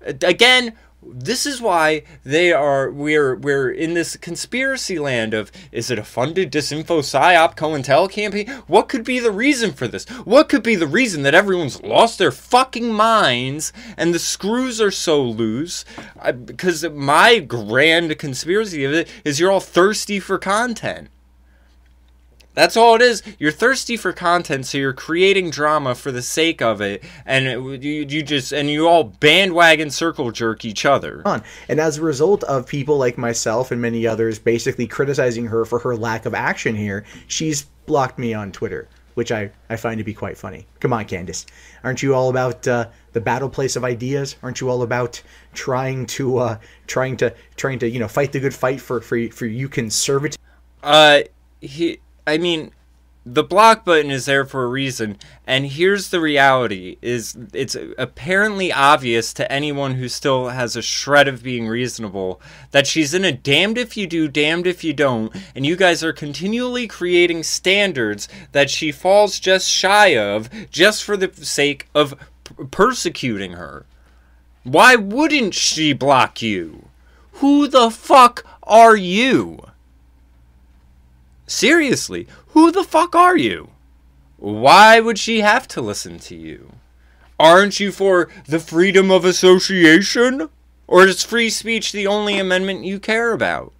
Again, This is why we're in this conspiracy land of, is it a funded disinfo psyop COINTEL campaign? What could be the reason for this? What could be the reason that everyone's lost their fucking minds and the screws are so loose? Because my grand conspiracy of it is you're all thirsty for content. That's all it is. You're thirsty for content, so you're creating drama for the sake of it, and you all bandwagon circle jerk each other. And as a result of people like myself and many others basically criticizing her for her lack of action here, she's blocked me on Twitter, which I find to be quite funny. Come on, Candice. Aren't you all about the battle place of ideas? Aren't you all about trying to fight the good fight for you conservative? I mean, the block button is there for a reason, and here's the reality, is it's apparently obvious to anyone who still has a shred of being reasonable that she's in a damned if you do, damned if you don't, and you guys are continually creating standards that she falls just shy of just for the sake of persecuting her. Why wouldn't she block you? Who the fuck are you? Seriously, who the fuck are you? Why would she have to listen to you? Aren't you for the freedom of association? Or is free speech the only amendment you care about?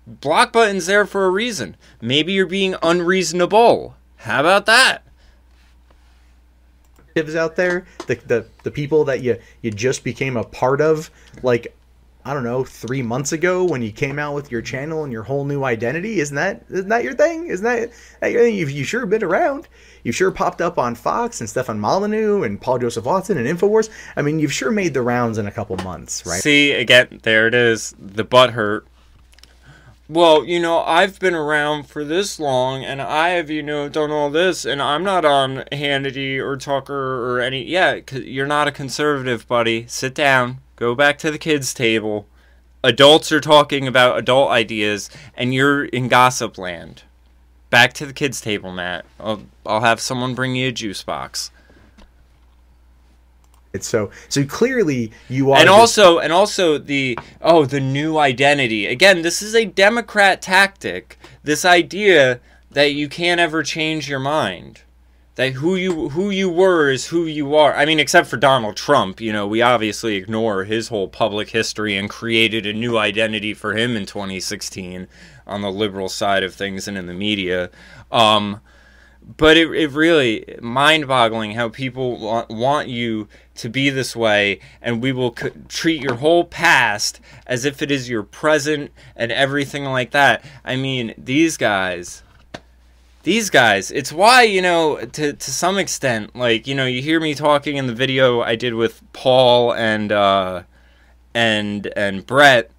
Block button's there for a reason. Maybe you're being unreasonable. How about that? Out there, the people that you just became a part of, like, I don't know, 3 months ago when you came out with your channel and your whole new identity. Isn't that your thing? Isn't that your thing? You've sure been around. You've sure popped up on Fox and Stefan Molyneux and Paul Joseph Watson and InfoWars. I mean, you've sure made the rounds in a couple months, right? See, again, there it is. The butt hurt. Well, I've been around for this long, and I have, done all this, and I'm not on Hannity or Tucker or any... Yeah, 'cause you're not a conservative, buddy. Sit down. Go back to the kids' table. Adults are talking about adult ideas, and you're in gossip land. Back to the kids' table, Matt. I'll have someone bring you a juice box. It's so clearly you are. And also the new identity. Again, this is a Democrat tactic. This idea that you can't ever change your mind. That who you were is who you are. I mean, except for Donald Trump, we obviously ignore his whole public history and created a new identity for him in 2016 on the liberal side of things and in the media. But it really mind-boggling how people want you to be this way, and we will treat your whole past as if it is your present and everything like that. I mean, these guys, it's why, to some extent, like, you hear me talking in the video I did with Paul and Brett,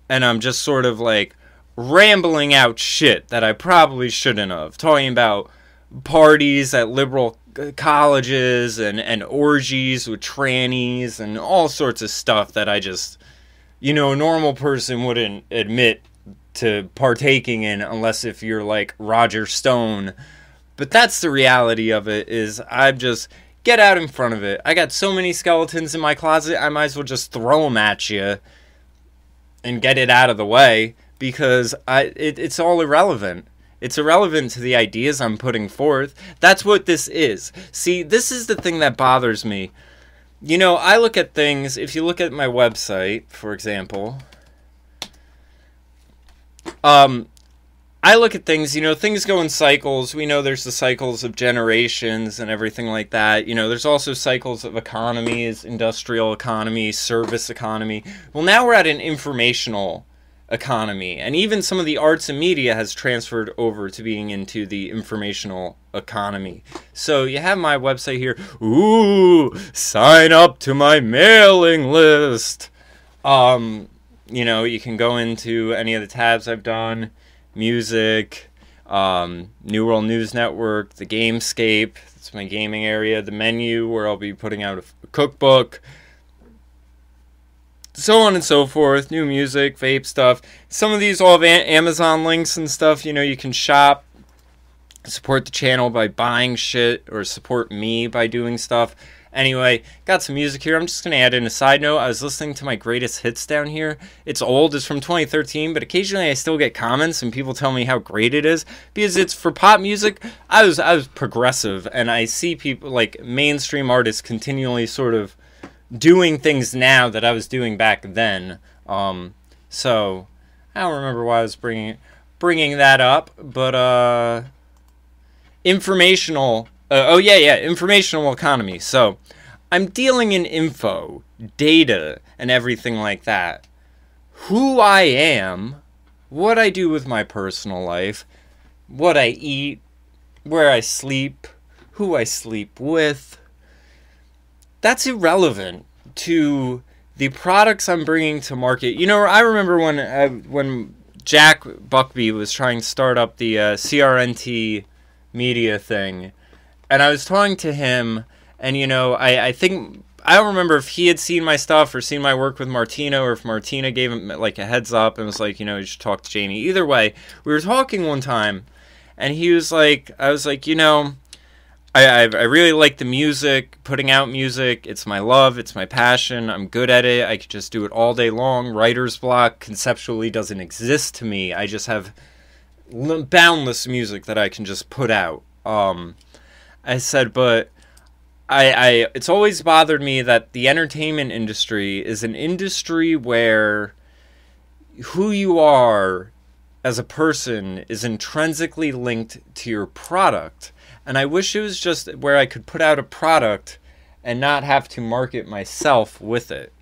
and I'm just sort of like rambling out shit that I probably shouldn't have, talking about parties at liberal colleges and orgies with trannies and all sorts of stuff that I just, a normal person wouldn't admit to partaking in unless if you're like Roger Stone. But that's the reality of it, is I'm just, get out in front of it. I got so many skeletons in my closet, I might as well just throw them at you and get it out of the way, because it's all irrelevant. It's irrelevant to the ideas I'm putting forth. That's what this is. See, this is the thing that bothers me. I look at things, if you look at my website, for example, I look at things, things go in cycles. We know there's the cycles of generations and everything like that. There's also cycles of economies, industrial economy, service economy. Well, now we're at an informational economy, and even some of the arts and media has transferred over to being into the informational economy. So you have my website here. Ooh, sign up to my mailing list. You can go into any of the tabs I've done, music, New World News Network, the Gamescape, that's my gaming area, the menu where I'll be putting out a cookbook, so on and so forth, new music, vape stuff. Some of these all have Amazon links and stuff. You can shop, support the channel by buying shit, or support me by doing stuff. Anyway, got some music here. I'm just going to add in a side note. I was listening to my greatest hits down here. It's old. It's from 2013, but occasionally I still get comments and people tell me how great it is because it's for pop music. I was progressive, and I see people like mainstream artists continually sort of doing things now that I was doing back then. So I don't remember why I was bringing that up, but informational. Informational economy. So I'm dealing in info, data, and everything like that. Who I am, what I do with my personal life, what I eat, where I sleep, who I sleep with. That's irrelevant to the products I'm bringing to market. You know, I remember when Jack Buckby was trying to start up the CRNT media thing. And I was talking to him, and, you know, I think, I don't remember if he had seen my stuff or seen my work with Martina, or if Martina gave him, like, a heads up and was like, you know, you should talk to Jamie. Either way, we were talking one time, and he was like, I was like, you know, I really like the music, putting out music. It's my love. It's my passion. I'm good at it. I could just do it all day long. Writer's block conceptually doesn't exist to me. I just have boundless music that I can just put out. I said, but it's always bothered me that the entertainment industry is an industry where who you are as a person is intrinsically linked to your product. And I wish it was just where I could put out a product and not have to market myself with it.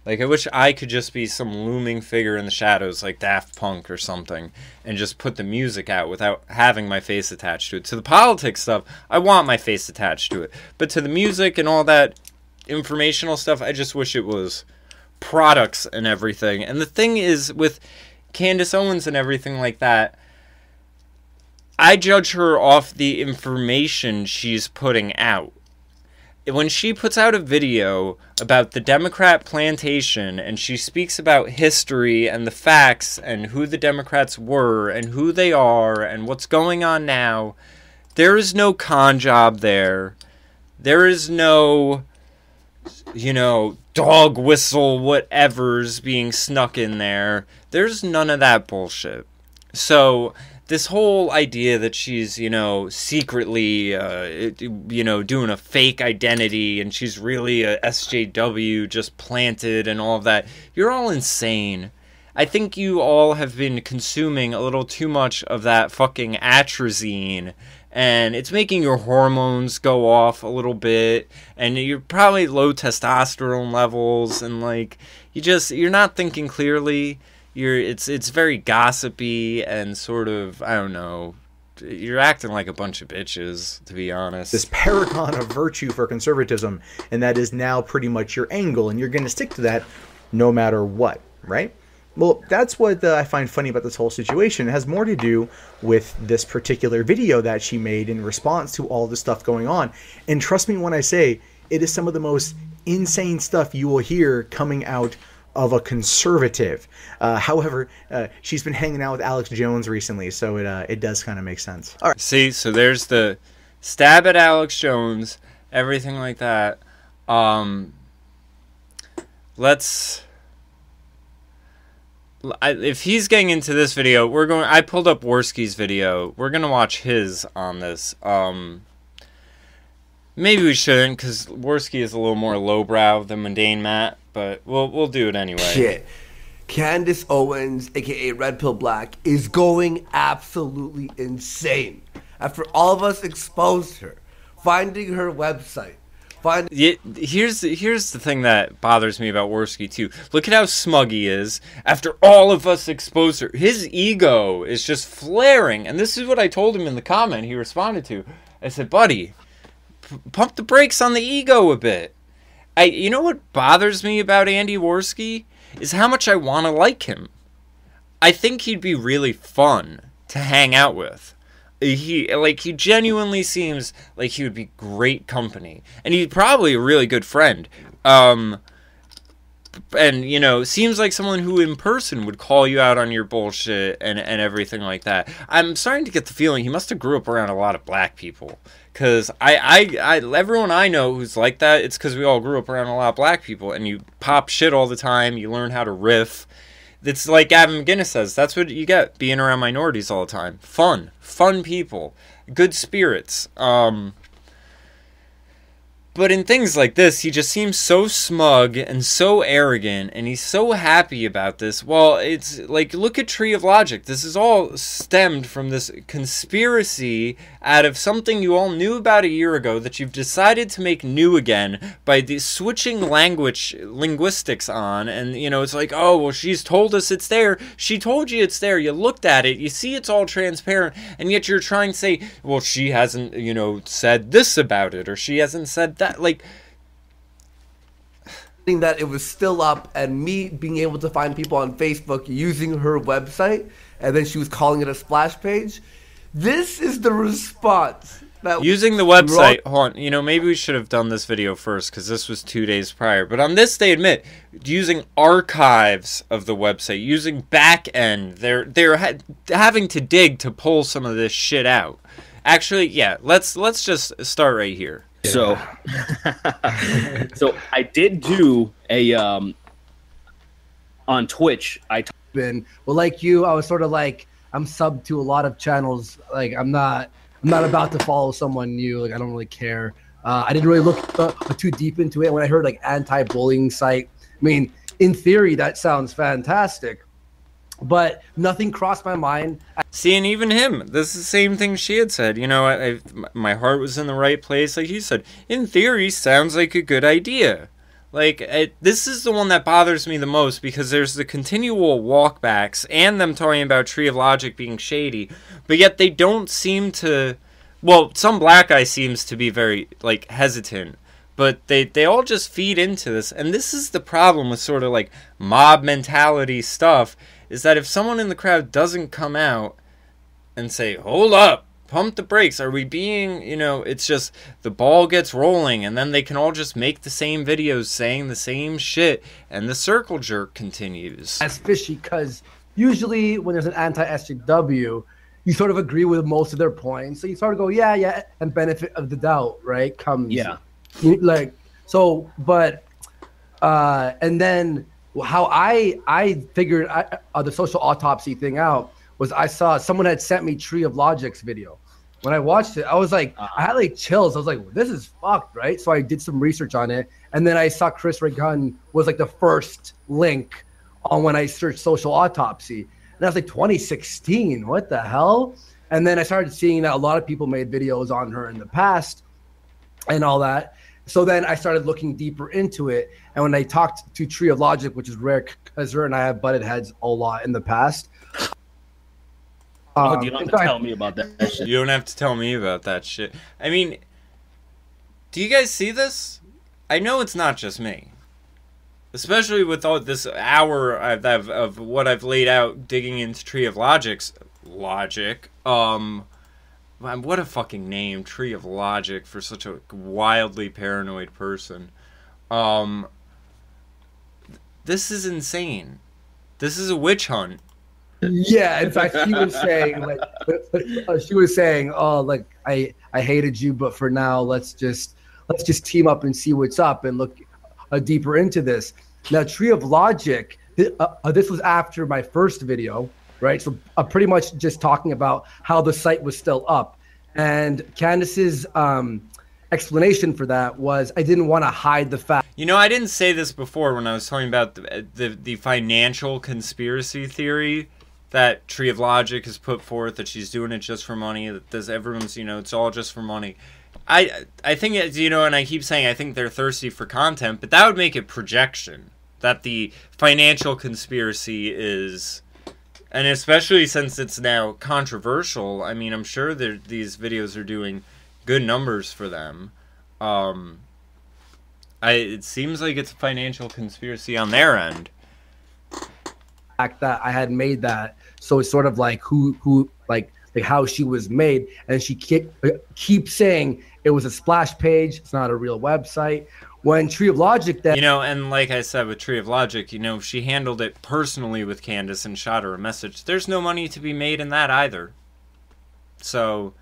Like, I wish I could just be some looming figure in the shadows like Daft Punk or something and just put the music out without having my face attached to it. To the politics stuff, I want my face attached to it. But to the music and all that informational stuff, I just wish it was products and everything. And the thing is, with Candice Owens and everything like that, I judge her off the information she's putting out. When she puts out a video about the Democrat plantation and she speaks about history and the facts and who the Democrats were and who they are and what's going on now, there is no con job there. There is no, you know, dog whistle whatever's being snuck in there. There's none of that bullshit. So this whole idea that she's, you know, secretly, you know, doing a fake identity and she's really a SJW just planted and all of that, you're all insane. I think you all have been consuming a little too much of that fucking atrazine, and it's making your hormones go off a little bit, and you're probably low testosterone levels, and, like, you're not thinking clearly. It's very gossipy and sort of, I don't know, you're acting like a bunch of bitches, to be honest. This paragon of virtue for conservatism, and that is now pretty much your angle, and you're going to stick to that no matter what, right? Well, that's what I find funny about this whole situation. It has more to do with this particular video that she made in response to all the stuff going on. And trust me when I say, it is some of the most insane stuff you will hear coming out of a conservative. However, she's been hanging out with Alex Jones recently, so it does kind of make sense. All right. See, so there's the stab at Alex Jones, everything like that. If he's getting into this video, I pulled up Worski's video. We're gonna watch his on this. Maybe we shouldn't, because Worski is a little more lowbrow than Mundane Matt, but we'll do it anyway. Shit. Candice Owens, a.k.a. RedPillBlack, is going absolutely insane. After all of us exposed her, finding her website, Here's the thing that bothers me about Worski, too. Look at how smug he is. After all of us exposed her, his ego is just flaring. And this is what I told him in the comment he responded to. I said, buddy, pump the brakes on the ego a bit. You know what bothers me about Andy Worski is how much I want to like him. I think he'd be really fun to hang out with. He genuinely seems like he would be great company, and he's probably a really good friend. and you know, seems like someone who in person would call you out on your bullshit and everything like that. I'm starting to get the feeling he must have grew up around a lot of black people, because I everyone I know who's like that, it's because we all grew up around a lot of black people, and you pop shit all the time, you learn how to riff. It's like Gavin McGinnis says, that's what you get being around minorities all the time. Fun people, good spirits. But in things like this, he just seems so smug and so arrogant, and he's so happy about this. Well, it's like, look at Tree of Logic. This is all stemmed from this conspiracy out of something you all knew about a year ago that you've decided to make new again by the switching linguistics on. And, you know, it's like, oh, well, she's told us it's there. She told you it's there. You looked at it. You see it's all transparent. And yet you're trying to say, well, she hasn't, you know, said this about it, or she hasn't said that. Like, that it was still up, and me being able to find people on Facebook using her website, and then she was calling it a splash page. This is the response. That using the website, hold on, you know, maybe we should have done this video first, because this was 2 days prior. But on this, they admit using archives of the website, using back end. They're having to dig to pull some of this shit out. Actually, yeah, let's just start right here. So, so I did do a on Twitch. Well, like you, I was sort of like, I'm subbed to a lot of channels. Like, I'm not about to follow someone new. Like, I don't really care. I didn't really look too deep into it. When I heard like anti-bullying site, I mean, in theory, that sounds fantastic, but nothing crossed my mind. See, and even him, this is the same thing she had said. You know, my heart was in the right place, like you said. In theory, sounds like a good idea. Like, this is the one that bothers me the most, because there's the continual walkbacks and them talking about Tree of Logic being shady, but yet they don't seem to... Well, some black guy seems to be very, like, hesitant, but they all just feed into this. And this is the problem with sort of, like, mob mentality stuff, is that if someone in the crowd doesn't come out and say, hold up, pump the brakes, are we being, you know, it's just the ball gets rolling, and then they can all just make the same videos saying the same shit, and the circle jerk continues. That's fishy, because usually when there's an anti-SJW, you sort of agree with most of their points. So you sort of go, yeah, and benefit of the doubt, right? Comes. Yeah. Like, so, but, and then how I figured the social autopsy thing out was I saw someone had sent me Tree of Logic's video. When I watched it, I was like, I had like chills. I was like, this is fucked, right? So I did some research on it. And then I saw Chris Ray Gun was like the first link on when I searched social autopsy. And I was like, 2016, what the hell? And then I started seeing that a lot of people made videos on her in the past and all that. So then I started looking deeper into it. And when I talked to Tree of Logic, which is rare because her and I have butted heads a lot in the past. You don't have to tell me about that shit. You don't have to tell me about that shit. I mean, do you guys see this? I know it's not just me. Especially with all this hour of what I've laid out digging into Tree of Logic's logic. What a fucking name, Tree of Logic, for such a wildly paranoid person. This is insane. This is a witch hunt. Yeah, in fact, she was saying, like, oh, like I hated you, but for now, let's just team up and see what's up and look deeper into this. Now, Tree of Logic, this was after my first video, right? So pretty much just talking about how the site was still up, and Candice's explanation for that was I didn't want to hide the fact. You know, I didn't say this before when I was talking about the financial conspiracy theory that Tree of Logic has put forth, that she's doing it just for money, that everyone's, you know, it's all just for money. I think, you know, and I keep saying I think they're thirsty for content, but that would make it projection, that the financial conspiracy is, and especially since it's now controversial, I mean, I'm sure these videos are doing good numbers for them. It seems like it's a financial conspiracy on their end. That I had made that, so it's sort of like who like how she was made, and she keeps saying it was a splash page, it's not a real website, When Tree of Logic, that and like I said with Tree of Logic, she handled it personally with Candice and shot her a message. There's no money to be made in that either. So,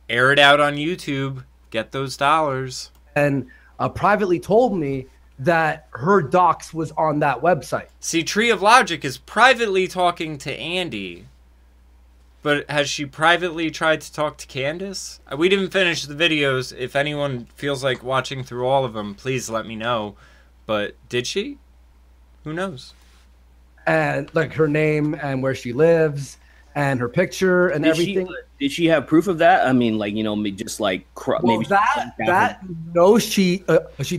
air it out on YouTube, get those dollars. And privately told me that her docs was on that website. See, Tree of Logic is privately talking to Andy. But has she privately tried to talk to Candice? We didn't finish the videos. If anyone feels like watching through all of them, please let me know. But did she? Who knows? And like her name and where she lives and her picture and everything. Did she have proof of that? I mean, like, just like maybe that no, she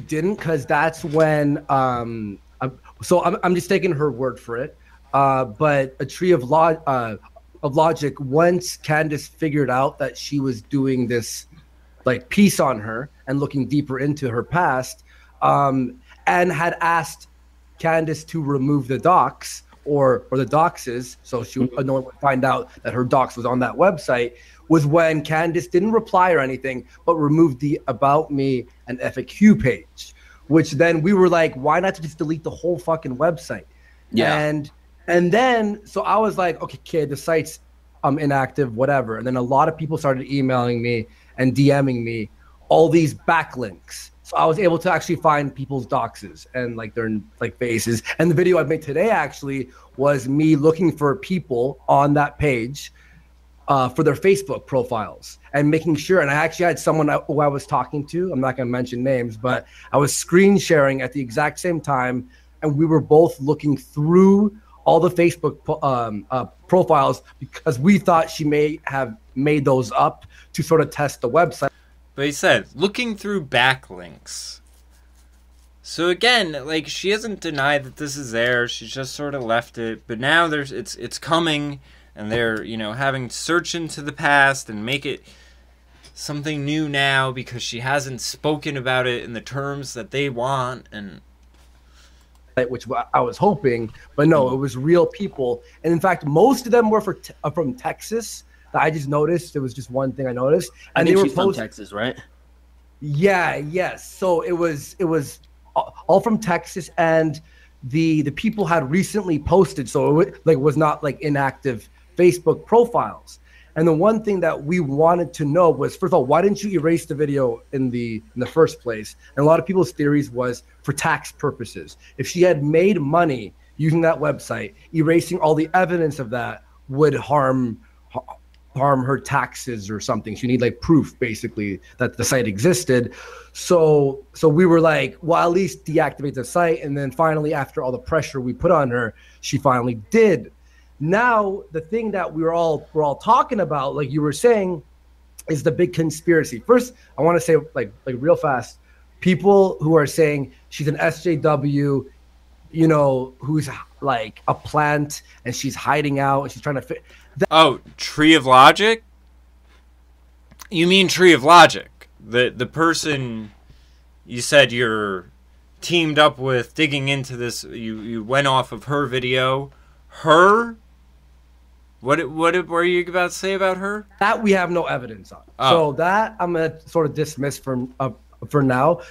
didn't, because that's when so I'm just taking her word for it. But a Tree of Logic, once Candice figured out that she was doing this like piece on her and looking deeper into her past, and had asked Candice to remove the docs or the doxes, so no one would find out that her docs was on that website, was when Candice didn't reply or anything, but removed the About Me and FAQ page, which then we were like, why not just delete the whole fucking website? Yeah. And then, so I was like, okay, the site's inactive, whatever. And then a lot of people started emailing me and DMing me all these backlinks. So I was able to actually find people's doxes and like their like faces. And the video I made today actually was me looking for people on that page for their Facebook profiles and making sure. And I actually had someone who I was talking to. I'm not going to mention names, but I was screen sharing at the exact same time. And we were both looking through all the Facebook profiles because we thought she may have made those up to sort of test the website. But he said, looking through backlinks. So again, like, she hasn't denied that this is there. She's just sort of left it. But now it's coming, and they're, having to search into the past and make it something new now because she hasn't spoken about it in the terms that they want. And which I was hoping, but no, it was real people. And in fact, most of them were from Texas. That I just noticed. It was just one thing I noticed. And they were from Texas, right? Yeah, yes. So it was all from Texas, and the people had recently posted, so it was not like inactive Facebook profiles. And the one thing that we wanted to know was, first of all, why didn't you erase the video in the first place? And a lot of people's theories was for tax purposes. If she had made money using that website, erasing all the evidence of that would harm her taxes or something. She need like proof basically that the site existed. So we were like, well, at least deactivate the site. And then finally, after all the pressure we put on her, she finally did. Now, the thing that we're all talking about, like you were saying, is the big conspiracy. First, I want to say like real fast, people who are saying she's an SJW, who's like a plant and she's hiding out and she's trying to fit. Tree of Logic? You mean Tree of Logic? The person you said you're teamed up with digging into this, you went off of her video. Her? What were you about to say about her? That we have no evidence on. So that I'm going to sort of dismiss for now.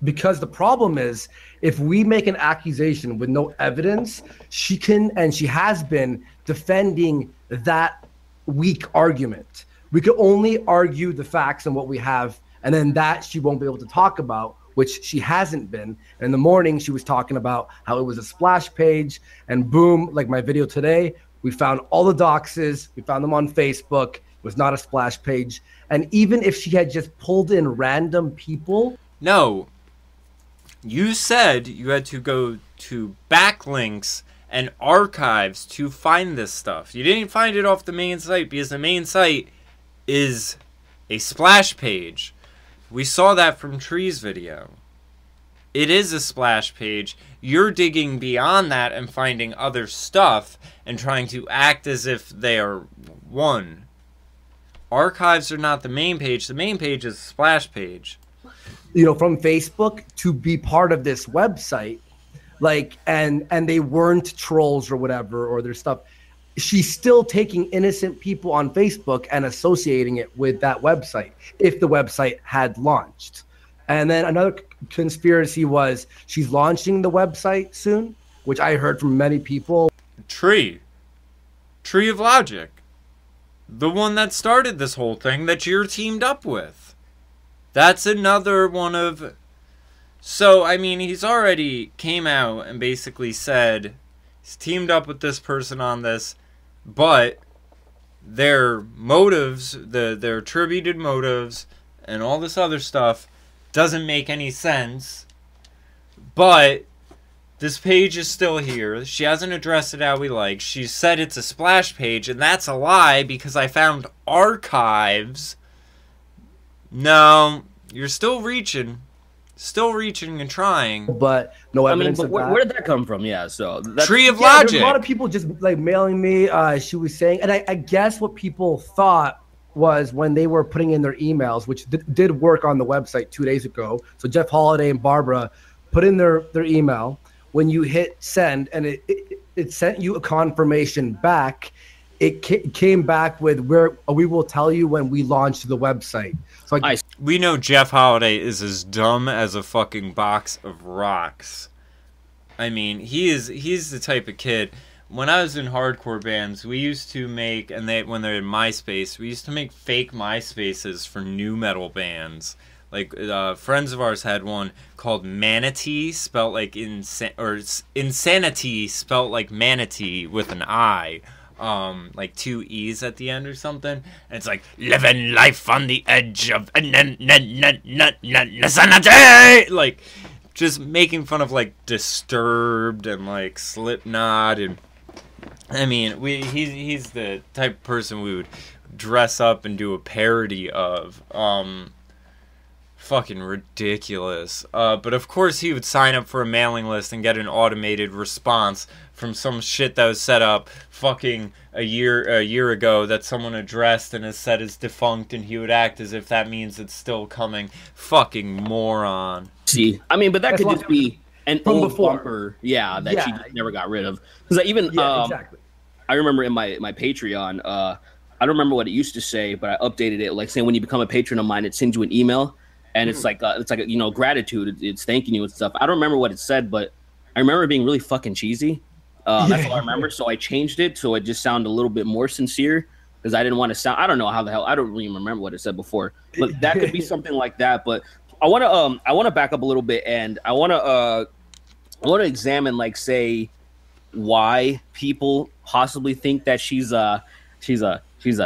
Because the problem is, if we make an accusation with no evidence, she can, and she has been, defending that weak argument. We can only argue the facts and what we have, and then that she won't be able to talk about, which she hasn't been. And in the morning, she was talking about how it was a splash page, and boom, like my video today, we found all the doxes, we found them on Facebook. It was not a splash page. And even if she had just pulled in random people. No, you said you had to go to backlinks and archives to find this stuff. You didn't find it off the main site because the main site is a splash page. We saw that from Tree's video. It is a splash page. You're digging beyond that and finding other stuff and trying to act as if they are one. Archives are not the main page. The main page is a splash page. From Facebook to be part of this website, like, and they weren't trolls or whatever, or their stuff. She's still taking innocent people on Facebook and associating it with that website if the website had launched. And then another conspiracy was she's launching the website soon, which I heard from many people. Tree of Logic. The one that started this whole thing that you're teamed up with. That's another one of... So, I mean, he's already came out and basically said he's teamed up with this person on this, but their motives, their attributed motives, and all this other stuff doesn't make any sense. But this page is still here. She hasn't addressed it how we like. She said it's a splash page, and that's a lie because I found archives. No, you're still reaching and trying, but no evidence. I mean, but where did that come from? Yeah, so Tree of Logic. There's a lot of people just like mailing me. She was saying, and I guess what people thought was when they were putting in their emails, which did work on the website 2 days ago. So Jeff Holiday and Barbara put in their email. When you hit send, and it sent you a confirmation back. It came back with we will tell you when we launch the website. So we know Jeff Holiday is as dumb as a fucking box of rocks. I mean, he's the type of kid. When I was in hardcore bands, we used to make, when they're in MySpace, we used to make fake MySpaces for new metal bands. Like, friends of ours had one called Manatee, spelt like Insanity, spelt like manatee with an I. Like 2 E's at the end or something. And it's like, living life on the edge of insanity! Like, just making fun of, like, Disturbed and, like, Slipknot. And, I mean, he's the type of person we would dress up and do a parody of. Fucking ridiculous. But of course he would sign up for a mailing list and get an automated response from some shit that was set up fucking a year ago that someone addressed and has said is defunct, and he would act as if that means it's still coming. Fucking moron. See, I mean, but that could just be an old bumper, she just never got rid of. Because even exactly. I remember in my Patreon, I don't remember what it used to say, but I updated it, like saying when you become a patron of mine, it sends you an email. And it's like gratitude. It's thanking you and stuff. I don't remember what it said, but I remember it being really fucking cheesy. That's all I remember. So I changed it so it just sounded a little bit more sincere because I didn't want to sound. I don't know how the hell. I don't really remember what it said before, but that could be something like that. But I want to back up a little bit, and I want to examine, like, say, why people possibly think that she's a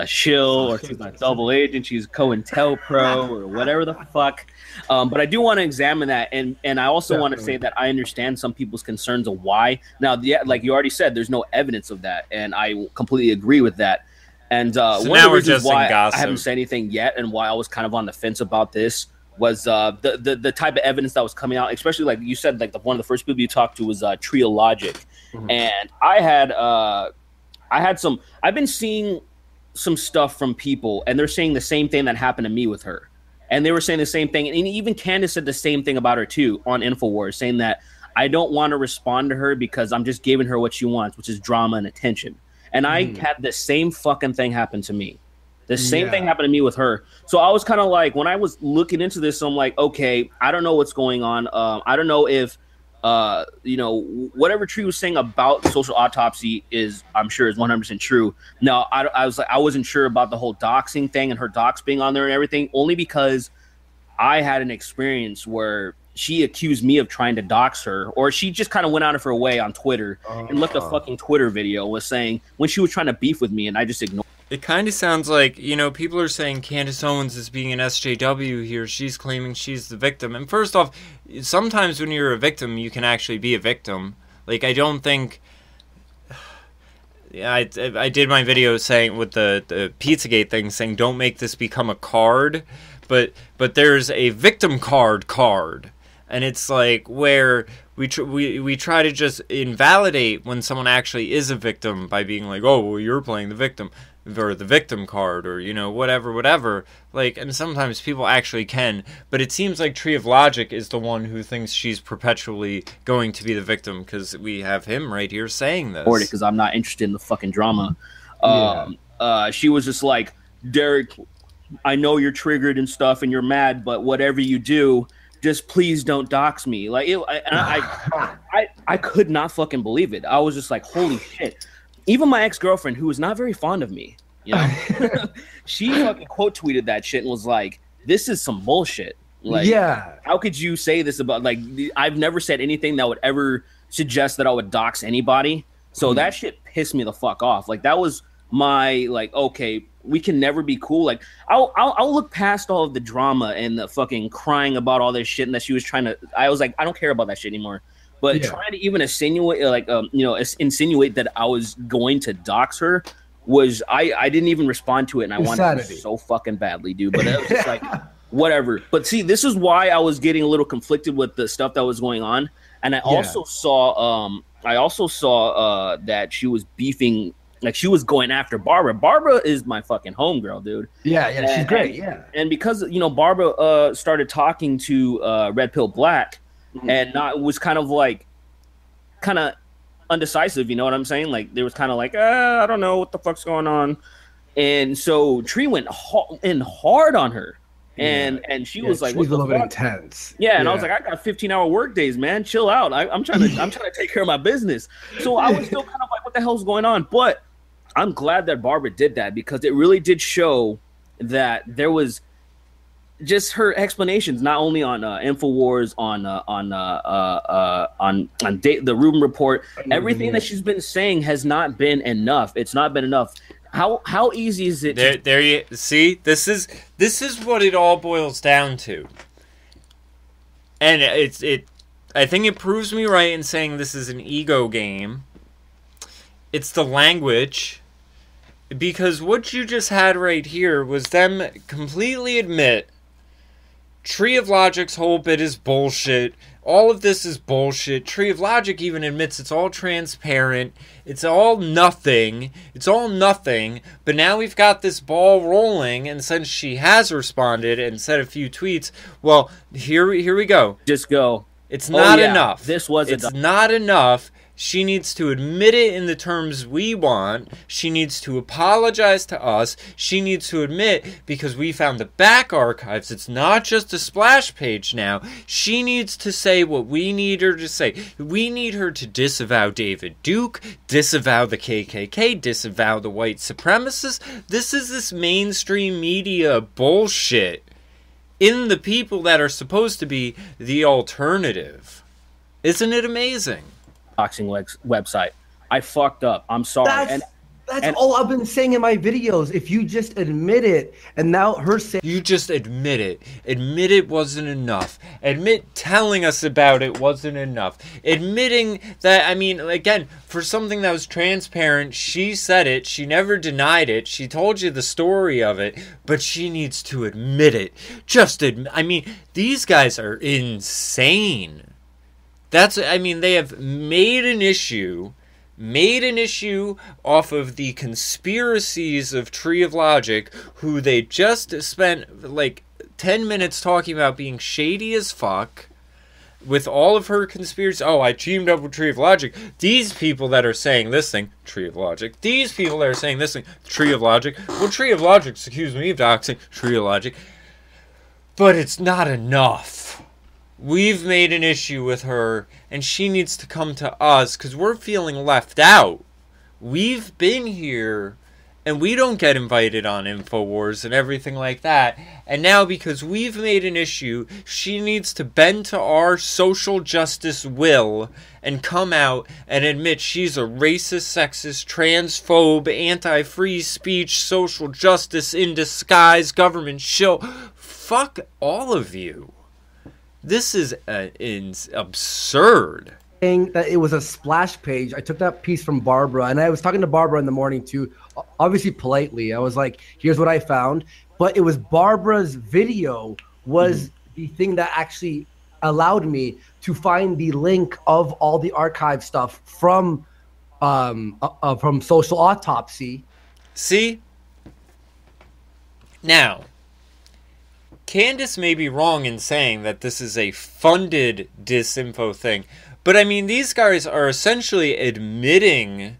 shill, or she's a double agent, she's COINTELPRO, or whatever the fuck. But I do want to examine that, and I also want to say that I understand some people's concerns of why. Now, like you already said, there's no evidence of that, and I completely agree with that. And so one of the reasons why I haven't said anything yet, and why I was kind of on the fence about this, was the type of evidence that was coming out, especially like you said, like one of the first people you talked to was Tree of Logic, and I've been seeing some stuff from people, and they're saying the same thing that happened to me with her, and they were saying the same thing, and even Candice said the same thing about her too on InfoWars, saying that I don't want to respond to her because I'm just giving her what she wants, which is drama and attention. And I had the same fucking thing happen to me. The same thing happened to me with her. So I was kind of like, when I was looking into this, I'm like, okay, I don't know what's going on. I don't know if whatever Tree was saying about social autopsy I'm sure is 100% true. No, I wasn't sure about the whole doxing thing and her docs being on there and everything, only because I had an experience where she accused me of trying to dox her, or she just kind of went out of her way on Twitter and left a fucking Twitter video was saying when she was trying to beef with me, and I just ignored. It kind of sounds like, people are saying Candice Owens is being an SJW here. She's claiming she's the victim. And first off, sometimes when you're a victim, you can actually be a victim. Like, I don't think... I did my video saying with the Pizzagate thing, saying don't make this become a card. But there's a victim card. And it's like where we try to just invalidate when someone actually is a victim by being like, oh, well, you're playing the victim. Or the victim card, or whatever. Like, and sometimes people actually can, but it seems like Tree of Logic is the one who thinks she's perpetually going to be the victim, because we have him right here saying this. Because I'm not interested in the fucking drama. She was just like, Derek, I know you're triggered and stuff, and you're mad, but whatever you do, just please don't dox me. Like, I could not fucking believe it. I was just like, holy shit. Even my ex-girlfriend, who was not very fond of me, you know, she fucking quote tweeted that shit and was like, this is some bullshit. Like, how could you say this about, like, I've never said anything that would ever suggest that I would dox anybody. So that shit pissed me the fuck off. Like, that was my, like, okay, we can never be cool. Like, I'll look past all of the drama and the fucking crying about all this shit and that she was trying to, I was like, I don't care about that shit anymore. But trying to even insinuate, like, insinuate that I was going to dox her was, I didn't even respond to it, and I wanted it so fucking badly, dude. But it was just like, whatever. But see, this is why I was getting a little conflicted with the stuff that was going on. And I also saw, that she was beefing, like, she was going after Barbara. Barbara is my fucking homegirl, dude. Yeah, she's great. And because, you know, Barbara started talking to RedPillBlack, and was kind of undecisive, you know what I'm saying? Like, there was kind of like, I don't know what the fuck's going on. And so Tree went in hard on her. And she was like, she was a little bit intense. Yeah, and I was like, I got 15-hour work days, man. Chill out. I'm trying to take care of my business. So I was still kind of like, what the hell's going on? But I'm glad that Barbara did that, because it really did show that there was just her explanations, not only on Infowars, on the Rubin Report. Everything that she's been saying has not been enough. It's not been enough. How easy is it? There you see. This is what it all boils down to, and I think it proves me right in saying this is an ego game. It's the language, because what you just had right here was them completely admit Tree of Logic's whole bit is bullshit. All of this is bullshit. Tree of Logic even admits it's all transparent. It's all nothing. It's all nothing. But now we've got this ball rolling, and since she has responded and said a few tweets, well, here we go. Just go. It's not enough. This was It's not enough. She needs to admit it in the terms we want. She needs to apologize to us. She needs to admit, because we found the back archives, it's not just a splash page now. She needs to say what we need her to say. We need her to disavow David Duke, disavow the KKK, disavow the white supremacists. This is this mainstream media bullshit in the people that are supposed to be the alternative. Isn't it amazing? Boxing website. I fucked up. I'm sorry. That's all I've been saying in my videos. If you just admit it, and now her saying, you just admit it. Admit it wasn't enough. Admit telling us about it wasn't enough. Admitting that, I mean, again, for something that was transparent, she said it. She never denied it. She told you the story of it, but she needs to admit it. Just admit. I mean, these guys are insane. They have made an issue off of the conspiracies of Tree of Logic, who they just spent like 10 minutes talking about being shady as fuck with all of her conspiracies. Oh, I teamed up with Tree of Logic. These people that are saying this thing, Tree of Logic. These people that are saying this thing, Tree of Logic. Well, Tree of Logic's accused me of doxing, Tree of Logic. But it's not enough. We've made an issue with her, and she needs to come to us, because we're feeling left out. We've been here, and we don't get invited on Infowars and everything like that. And now, because we've made an issue, she needs to bend to our social justice will and come out and admit she's a racist, sexist, transphobe, anti-free speech, social justice in disguise, government shill. Fuck all of you. This is absurd. That it was a splash page. I took that piece from Barbara, and I was talking to Barbara in the morning too, obviously politely. I was like, here's what I found. But it was Barbara's video was the thing that actually allowed me to find the link of all the archive stuff from Social Autopsy. See? Now, Candice may be wrong in saying that this is a funded disinfo thing, but I mean, these guys are essentially admitting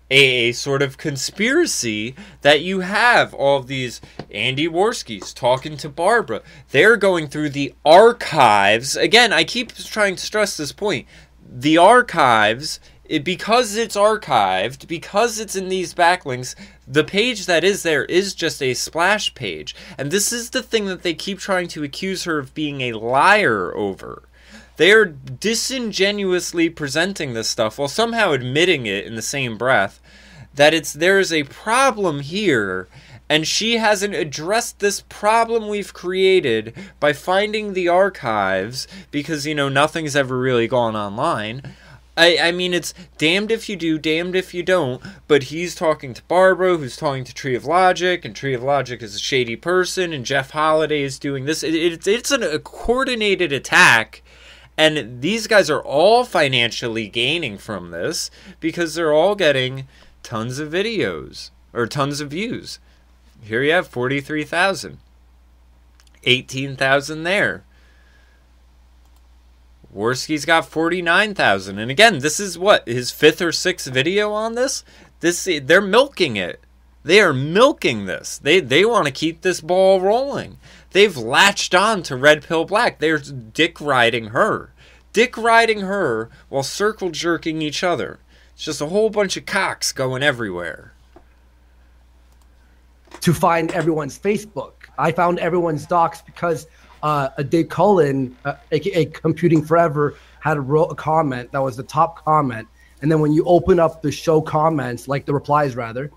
a sort of conspiracy that you have all of these Andy Worskis talking to Barbara. They're going through the archives. Again, I keep trying to stress this point. The archives, because it's archived, because it's in these backlinks, the page that is there is just a splash page. And this is the thing that they keep trying to accuse her of being a liar over. They are disingenuously presenting this stuff while somehow admitting it in the same breath that there is a problem here, and she hasn't addressed this problem we've created by finding the archives because, you know, nothing's ever really gone online. I mean, it's damned if you do, damned if you don't, but he's talking to Barbara, who's talking to Tree of Logic, and Tree of Logic is a shady person, and Jeff Holiday is doing this. It's a coordinated attack. And these guys are all financially gaining from this because they're all getting tons of videos or tons of views. Here you have 43,000. 18,000 there. Worski's got 49,000. And again, this is what, his 5th or 6th video on this? They're milking it. They are milking this. They want to keep this ball rolling. They've latched on to RedPillBlack. They're dick riding her. Dick riding her while circle jerking each other. It's just a whole bunch of cocks going everywhere. To find everyone's Facebook. I found everyone's docs because Dave Cullen, aka Computing Forever, had wrote a comment that was the top comment. And then when you open up the show comments, like the replies rather,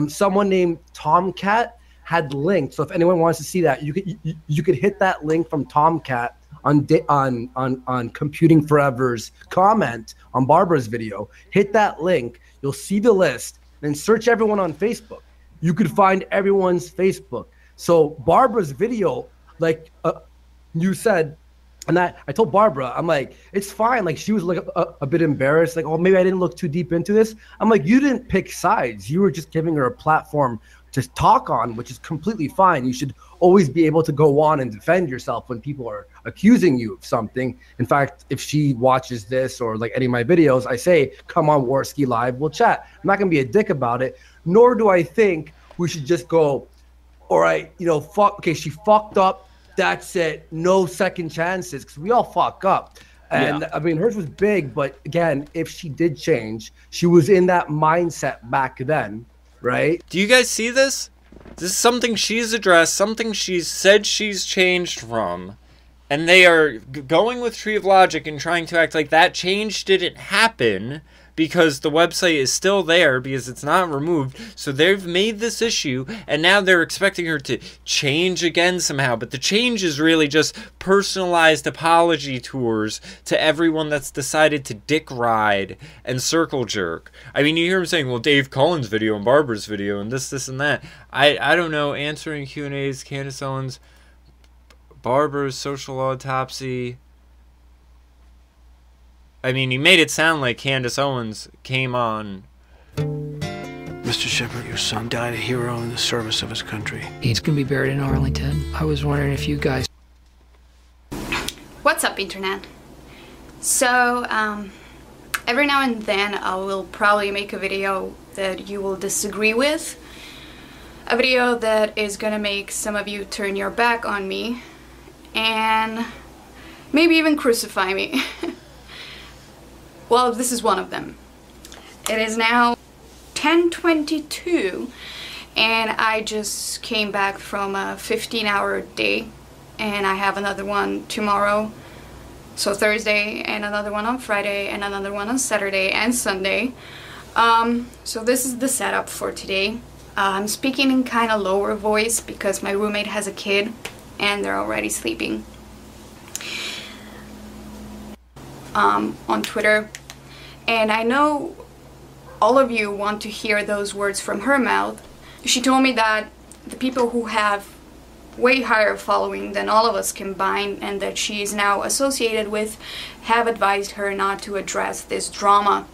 someone named Tomcat had linked. So if anyone wants to see that, you could hit that link from Tomcat on Computing Forever's comment on Barbara's video. Hit that link, you'll see the list, then search everyone on Facebook. You could find everyone's Facebook. So Barbara's video, like you said, and I told Barbara, I'm like, it's fine. Like, she was like a bit embarrassed, like, oh, maybe I didn't look too deep into this. I'm like, you didn't pick sides. You were just giving her a platform to talk on, which is completely fine. You should always be able to go on and defend yourself when people are accusing you of something. In fact, if she watches this or like any of my videos, I say, come on Worski Live, we'll chat. I'm not gonna be a dick about it, nor do I think we should just go, all right, you know, fuck, okay, she fucked up, that's it, no second chances, because we all fuck up. And I mean, hers was big, but again, if she did change, she was in that mindset back then, right? Do you guys see this? This is something she's addressed, something she's said she's changed from, and they are going with Tree of Logic and trying to act like that change didn't happen because the website is still there because it's not removed. So they've made this issue, and now they're expecting her to change again somehow. But the change is really just personalized apology tours to everyone that's decided to dick ride and circle jerk. I mean, you hear him saying, well, Dave Cullen's video and Barbara's video and this, and that. I don't know, answering Q&As, Candice Owens, Barbara's social autopsy. I mean, he made it sound like Candice Owens came on. Mr. Shepard, your son died a hero in the service of his country. He's going to be buried in Arlington. I was wondering if you guys... What's up, Internet? So, every now and then I will probably make a video that you will disagree with. A video that is going to make some of you turn your back on me. And maybe even crucify me. Well, this is one of them. It is now 10:22 and I just came back from a 15-hour day and I have another one tomorrow, so Thursday, and another one on Friday, and another one on Saturday and Sunday. So this is the setup for today. I'm speaking in kind of lower voice because my roommate has a kid and they're already sleeping. On Twitter, and I know all of you want to hear those words from her mouth. She told me that the people who have way higher following than all of us combined and that she is now associated with have advised her not to address this drama.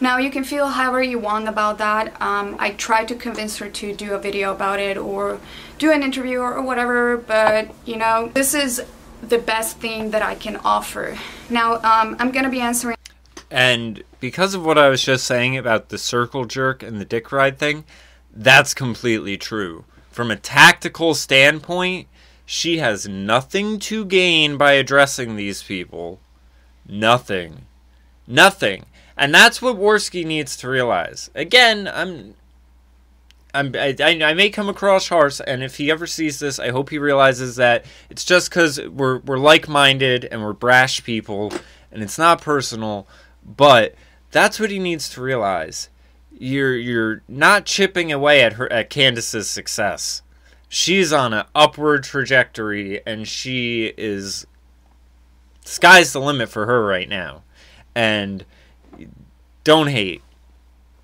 Now, you can feel however you want about that. I tried to convince her to do a video about it or do an interview or whatever, but you know, this is the best thing that I can offer. Now, I'm gonna be answering... And because of what I was just saying about the circle jerk and the dick ride thing, that's completely true. From a tactical standpoint, she has nothing to gain by addressing these people. Nothing. Nothing. And that's what Worski needs to realize. Again, I may come across harsh, and if he ever sees this, I hope he realizes that it's just because we're like-minded and we're brash people, and it's not personal. But that's what he needs to realize. You're not chipping away at Candice's success. She's on an upward trajectory, and she is... Sky's the limit for her right now. And don't hate.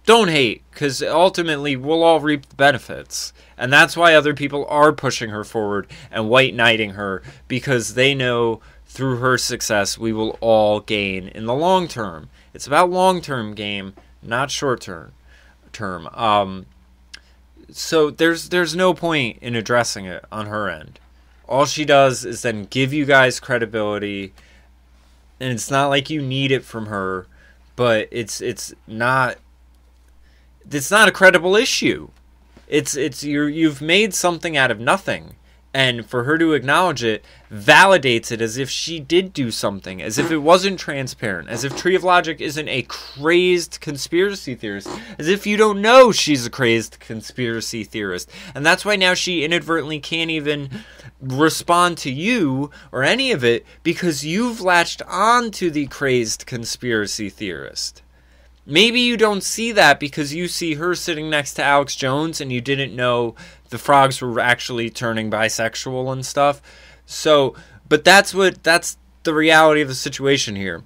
Don't hate, because ultimately we'll all reap the benefits. And that's why other people are pushing her forward and white knighting her, because they know through her success we will all gain in the long term. It's about long-term game, not short-term. So there's no point in addressing it on her end. All she does is then give you guys credibility, and it's not like you need it from her, but it's not a credible issue. You've made something out of nothing, and for her to acknowledge it validates it as if she did do something, as if it wasn't transparent, as if Tree of Logic isn't a crazed conspiracy theorist, as if you don't know she's a crazed conspiracy theorist. And that's why now she inadvertently can't even respond to you or any of it, because you've latched on to the crazed conspiracy theorist. Maybe you don't see that because you see her sitting next to Alex Jones and you didn't know the frogs were actually turning bisexual and stuff. So, but that's the reality of the situation here.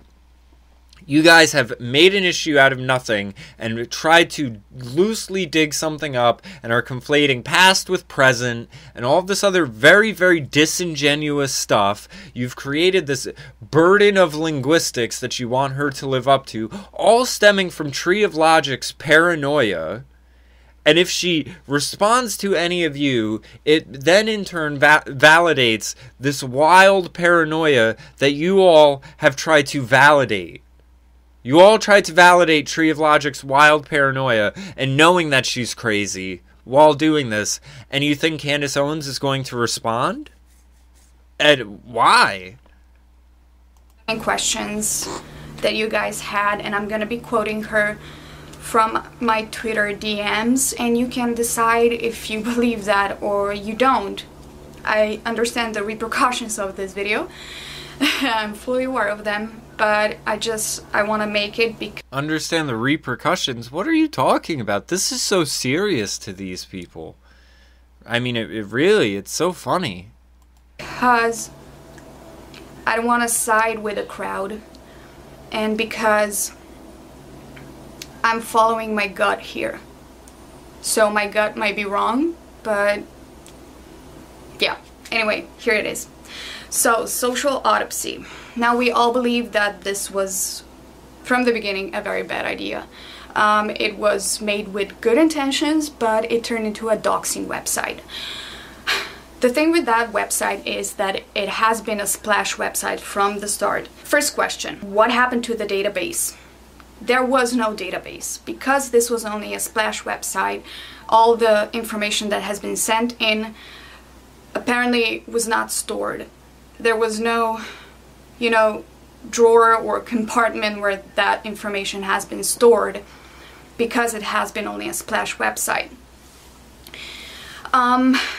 You guys have made an issue out of nothing and tried to loosely dig something up and are conflating past with present and all of this other very, very disingenuous stuff. You've created this burden of linguistics that you want her to live up to, all stemming from Tree of Logic's paranoia. And if she responds to any of you, it then in turn validates this wild paranoia that you all have tried to validate. You all tried to validate Tree of Logic's wild paranoia and knowing that she's crazy while doing this, and you think Candice Owens is going to respond? And why? Questions that you guys had, and I'm going to be quoting her from my Twitter DMs, and you can decide if you believe that or you don't. I understand the repercussions of this video. I'm fully aware of them. But I want to make it because... Understand the repercussions? What are you talking about? This is so serious to these people. I mean, it's so funny. Because I don't want to side with the crowd. And because I'm following my gut here. So my gut might be wrong, but... yeah. Anyway, here it is. So, social autopsy. Now, we all believe that this was, from the beginning, a very bad idea. It was made with good intentions, but it turned into a doxing website. The thing with that website is that it has been a splash website from the start. First question, what happened to the database? There was no database. Because this was only a splash website, all the information that has been sent in apparently was not stored. There was no, drawer or compartment where that information has been stored because it has been only a splash website.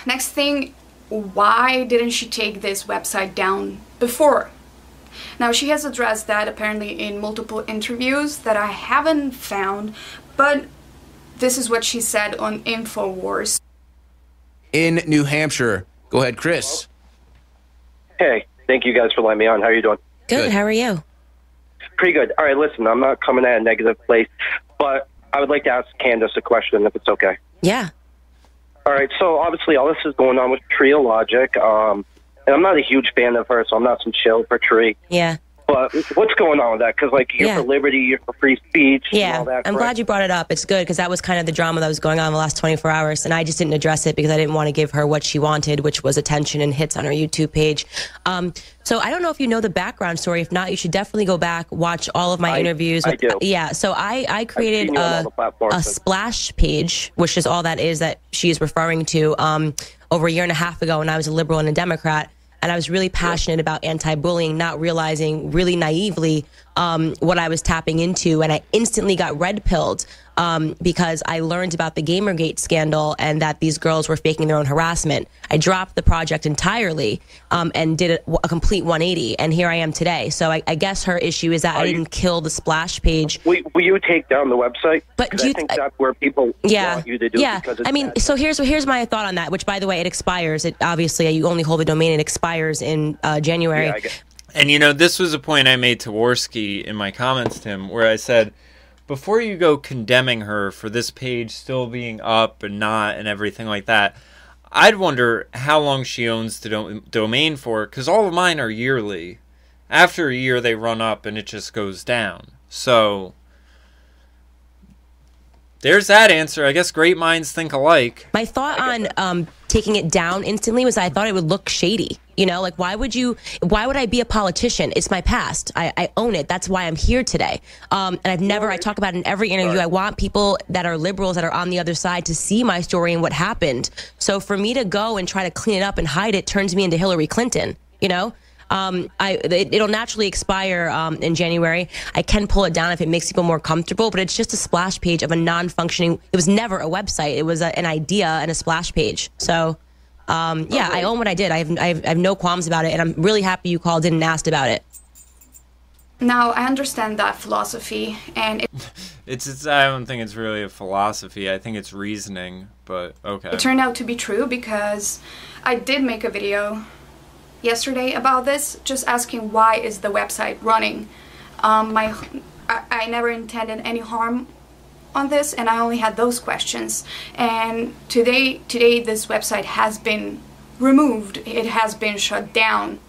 Next thing, why didn't she take this website down before? Now, she has addressed that apparently in multiple interviews that I haven't found, but this is what she said on InfoWars. In New Hampshire. Go ahead, Chris. Hey, thank you guys for letting me on. How are you doing? Good. How are you? Pretty good. All right, listen, I'm not coming at a negative place, but I would like to ask Candice a question, if it's okay. Yeah. All right, so obviously all this is going on with Tree of Logic, and I'm not a huge fan of her, so I'm not some chill for Tree. Yeah. But what's going on with that? Because, like, you're for liberty, you're for free speech, and all that. I'm glad you brought it up. It's good, because that was kind of the drama that was going on in the last 24 hours, and I just didn't address it because I didn't want to give her what she wanted, which was attention and hits on her YouTube page. So I don't know if you know the background story. If not, you should definitely go back, watch all of my interviews. I do. Yeah, so I created a splash page, which is all that is that she is referring to, over a year and a half ago when I was a liberal and a Democrat. And I was really passionate about anti-bullying, not realizing really naively what I was tapping into. And I instantly got red-pilled because I learned about the Gamergate scandal and that these girls were faking their own harassment. I dropped the project entirely and did a complete 180. And here I am today. So I guess her issue is that I didn't kill the splash page. Will you take down the website? But I think that's where people want you to do it. Because I mean, so here's my thought on that, which, by the way, it expires. It obviously, you only hold the domain. It expires in January. Yeah, and, you know, this was a point I made to Worski in my comments to him, where I said, before you go condemning her for this page still being up and not and everything like that, I'd wonder how long she owns the domain for, because all of mine are yearly. After a year, they run up and it just goes down. So there's that answer. I guess great minds think alike. My thought on taking it down instantly was I thought it would look shady. You know, like, why would I be a politician? It's my past. I own it. That's why I'm here today. And I talk about it in every interview. I want people that are liberals that are on the other side to see my story and what happened. So for me to go and try to clean it up and hide it turns me into Hillary Clinton, you know? It'll naturally expire in January. I can pull it down if it makes people more comfortable, but it's just a splash page of a non-functioning. It was never a website. It was an idea and a splash page. So, yeah, I own what I did. I have no qualms about it, and I'm really happy you called in and asked about it. Now, I understand that philosophy, and it's I don't think it's really a philosophy. I think it's reasoning, but okay. It turned out to be true because I did make a video yesterday about this, just asking why is the website running. I never intended any harm on this, and I only had those questions. And today this website has been removed. It has been shut down.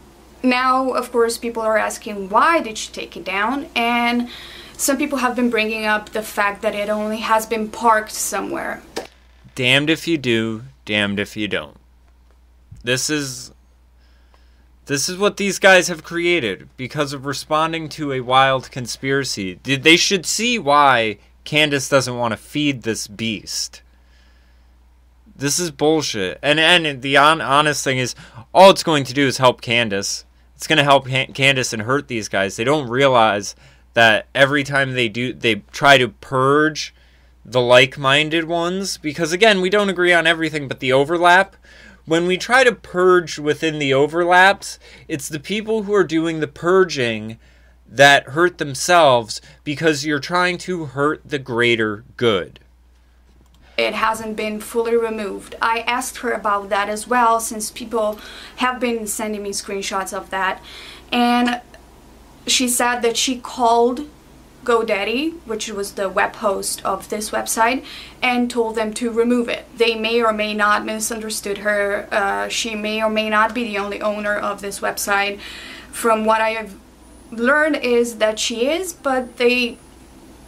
Now, of course, people are asking why did she take it down, and some people have been bringing up the fact that it only has been parked somewhere. Damned if you do, damned if you don't. This is what these guys have created because of responding to a wild conspiracy. They should see why Candice doesn't want to feed this beast. This is bullshit. And the honest thing is, all it's going to do is help Candice. It's going to help Candice and hurt these guys. They don't realize that every time they try to purge the like-minded ones, because again, we don't agree on everything but the overlap. When we try to purge within the overlaps, it's the people who are doing the purging that hurt themselves because you're trying to hurt the greater good. It hasn't been fully removed. I asked her about that as well, since people have been sending me screenshots of that. And she said that she called GoDaddy, which was the web host of this website, and told them to remove it. They may or may not misunderstood her. She may or may not be the only owner of this website. From what I have learned is that she is, but they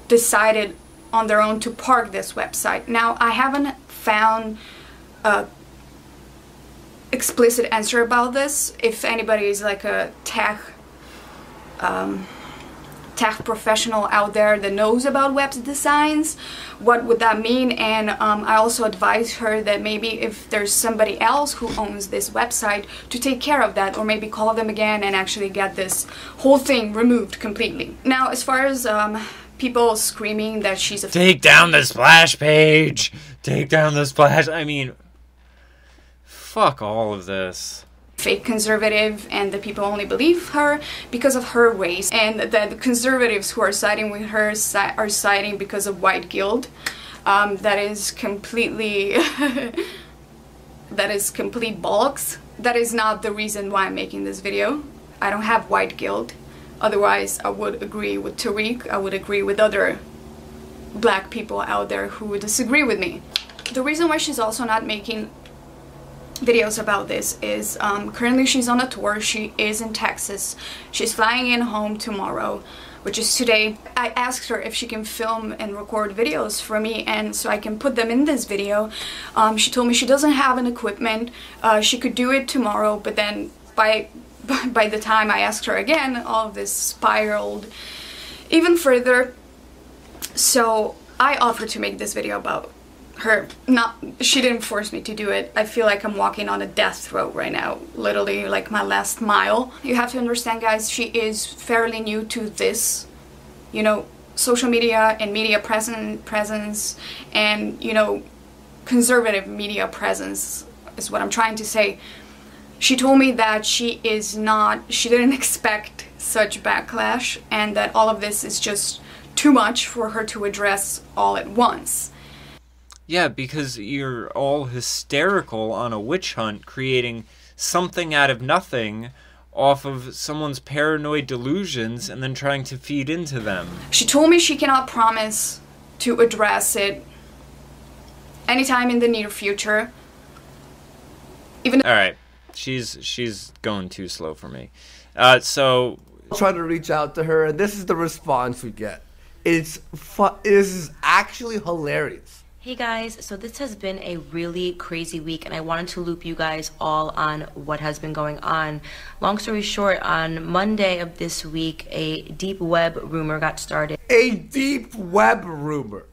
decided on their own to park this website. Now, I haven't found a explicit answer about this. If anybody is like a tech professional out there that knows about web designs, what would that mean? And I also advised her that maybe if there's somebody else who owns this website to take care of that, or maybe call them again and actually get this whole thing removed completely. Now, as far as people screaming that she's a take down the splash page, take down the splash, I mean, fuck all of this. Fake conservative, and the people only believe her because of her race, and that the conservatives who are siding with her are siding because of white guilt. That is completely that is complete bollocks. That is not the reason why I'm making this video. I don't have white guilt. Otherwise, I would agree with Tariq. I would agree with other black people out there who would disagree with me. The reason why she's also not making videos about this is currently she's on a tour. She is in Texas. She's flying in home tomorrow, which is today. I asked her if she can film and record videos for me and so I can put them in this video. She told me she doesn't have an equipment. She could do it tomorrow, but then by the time I asked her again, all of this spiraled even further. So I offered to make this video about her. She didn't force me to do it. I feel like I'm walking on a death row right now, literally like my last mile. You have to understand, guys, she is fairly new to this, you know, social media and media presence and, you know, conservative media presence is what I'm trying to say. She told me that she didn't expect such backlash and that all of this is just too much for her to address all at once. Yeah, because you're all hysterical on a witch hunt, creating something out of nothing off of someone's paranoid delusions and then trying to feed into them. She told me she cannot promise to address it anytime in the near future. Alright, she's going too slow for me. So... I'm trying to reach out to her, and this is the response we get. This is actually hilarious. Hey guys, so this has been a really crazy week and I wanted to loop you guys all on what has been going on. Long story short, on Monday of this week, a deep web rumor got started. A deep web rumor?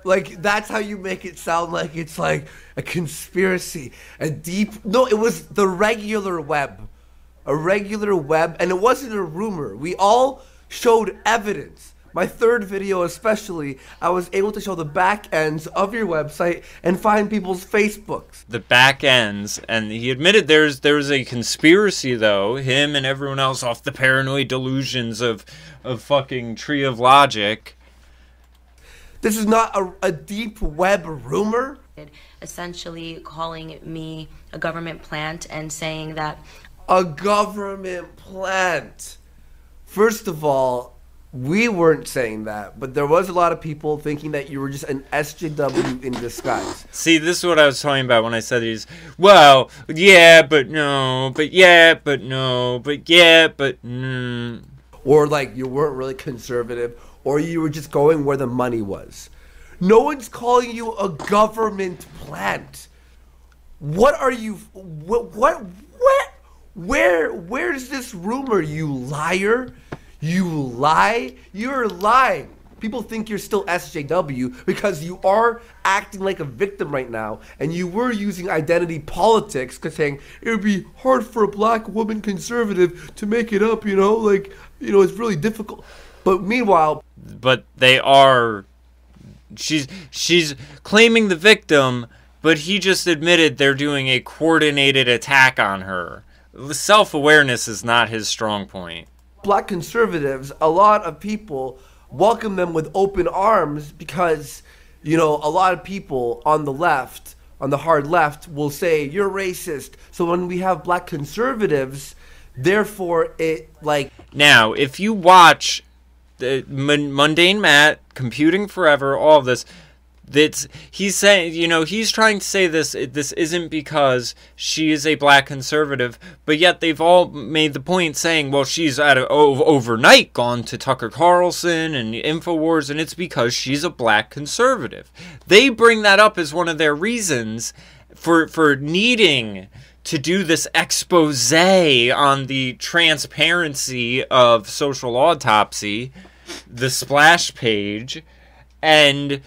Like, that's how you make it sound like it's like a conspiracy. No, it was the regular web. A regular web, and it wasn't a rumor. We all showed evidence. My third video especially, I was able to show the back ends of your website and find people's Facebooks. The back ends, and he admitted there was a conspiracy though, him and everyone else off the paranoid delusions of fucking Tree of Logic. This is not a deep web rumor? Essentially calling me a government plant and saying that... A government plant! First of all, we weren't saying that, but there was a lot of people thinking that you were just an SJW in disguise. See, this is what I was talking about when I said these, well, yeah, but no, but yeah, but no, but yeah, but Or like you weren't really conservative, or you were just going where the money was. No one's calling you a government plant. What are you, where's this rumor, you liar? You lie? You're lying. People think you're still SJW because you are acting like a victim right now, and you were using identity politics because saying it would be hard for a black woman conservative to make it up, you know, like, you know, it's really difficult. But meanwhile... But they are... She's claiming the victim, but he just admitted they're doing a coordinated attack on her. Self-awareness is not his strong point. Black conservatives, a lot of people welcome them with open arms because, you know, a lot of people on the left, on the hard left, will say, you're racist. So when we have black conservatives, therefore it, like... Now, if you watch the Mundane Matt, Computing Forever, all of this, he's saying, you know, he's trying to say this isn't because she is a black conservative, but yet they've all made the point saying, well, she's overnight gone to Tucker Carlson and InfoWars, and it's because she's a black conservative. They bring that up as one of their reasons for needing to do this expose on the transparency of Social Autopsy, the splash page, and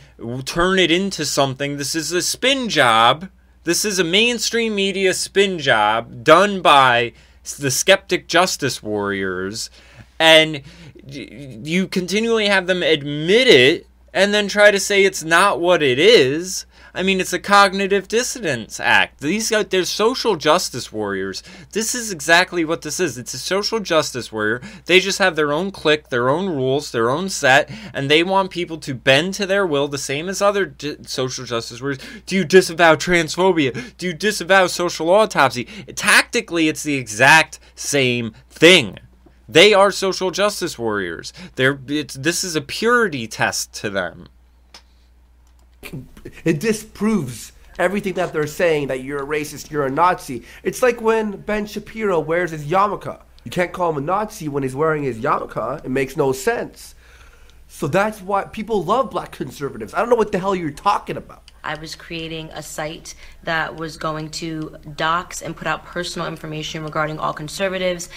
turn it into something. This is a spin job. This is a mainstream media spin job done by the skeptic justice warriors. And you continually have them admit it and then try to say it's not what it is. I mean, it's a cognitive dissonance act. These guys, they're social justice warriors. This is exactly what this is. It's a social justice warrior. They just have their own clique, their own rules, their own set, and they want people to bend to their will, the same as other social justice warriors. Do you disavow transphobia? Do you disavow social autopsy? Tactically, it's the exact same thing. They are social justice warriors. This is a purity test to them. It disproves everything that they're saying, that you're a racist, you're a Nazi. It's like when Ben Shapiro wears his yarmulke. You can't call him a Nazi when he's wearing his yarmulke. It makes no sense. So that's why people love black conservatives. I don't know what the hell you're talking about. I was creating a site that was going to dox and put out personal information regarding all conservatives.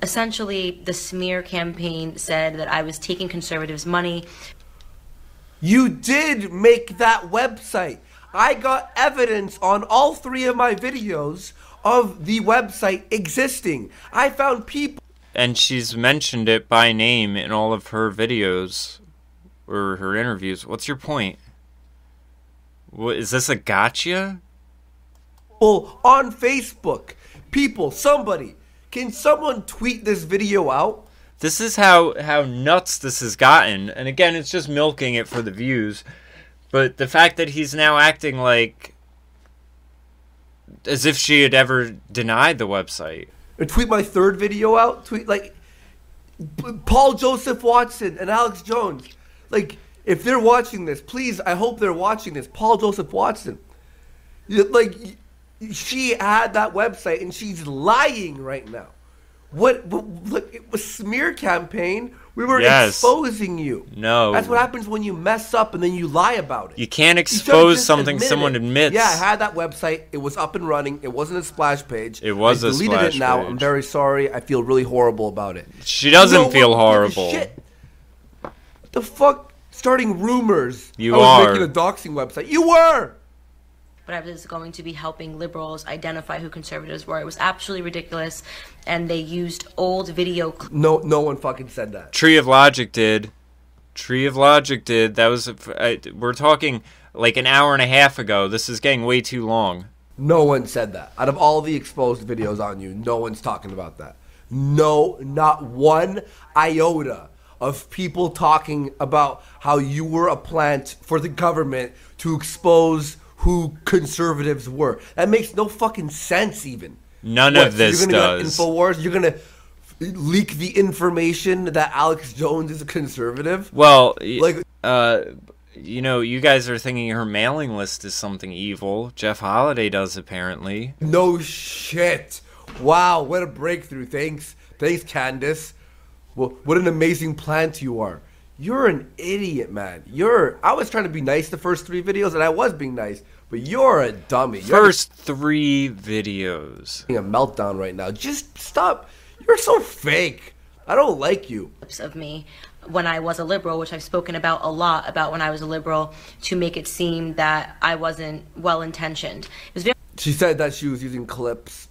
Essentially, the smear campaign said that I was taking conservatives' money. You did make that website. I got evidence on all 3 of my videos of the website existing. I found people. And she's mentioned it by name in all of her videos or her interviews. What's your point? What, is this a gotcha? Well, on Facebook, people, somebody, can someone tweet this video out? This is how nuts this has gotten. And again, it's just milking it for the views. But the fact that he's now acting like as if she had ever denied the website. Or tweet my 3rd video out. Tweet like Paul Joseph Watson and Alex Jones. Like, if they're watching this, please, I hope they're watching this. Paul Joseph Watson. Like, she had that website and she's lying right now. Look, it was smear campaign. We were exposing you. No. That's what happens when you mess up and then you lie about it. You can't expose something someone admits. Yeah, I had that website. It was up and running. It wasn't a splash page. It was a splash page. I deleted it now. I'm very sorry. I feel really horrible about it. She doesn't feel horrible. Shit. The fuck? Starting rumors. You I are. was making a doxing website. You were. But I was going to be helping liberals identify who conservatives were. It was absolutely ridiculous, and they used old video. No one fucking said that. Tree of Logic did. Tree of Logic did. That was. We're talking like an hour and a half ago. This is getting way too long. No one said that. Out of all the exposed videos on you, no one's talking about that. No, not one iota of people talking about how you were a plant for the government to expose who conservatives were. That makes no fucking sense even. None of this you're gonna does. Go InfoWars, you're going to leak the information that Alex Jones is a conservative? Well, like, you know, you guys are thinking her mailing list is something evil. Jeff Holiday does, apparently. No shit. Wow, what a breakthrough. Thanks, Candice. Well, what an amazing plant you are. You're an idiot, man. I was trying to be nice the first 3 videos, and I was being nice, but you're a dummy. First 3 videos. A meltdown right now. Just stop. You're so fake. I don't like you. Of me when I was a liberal, which I've spoken about a lot about when I was a liberal, to make it seem that I wasn't well-intentioned. It was very. She said that she was using clips.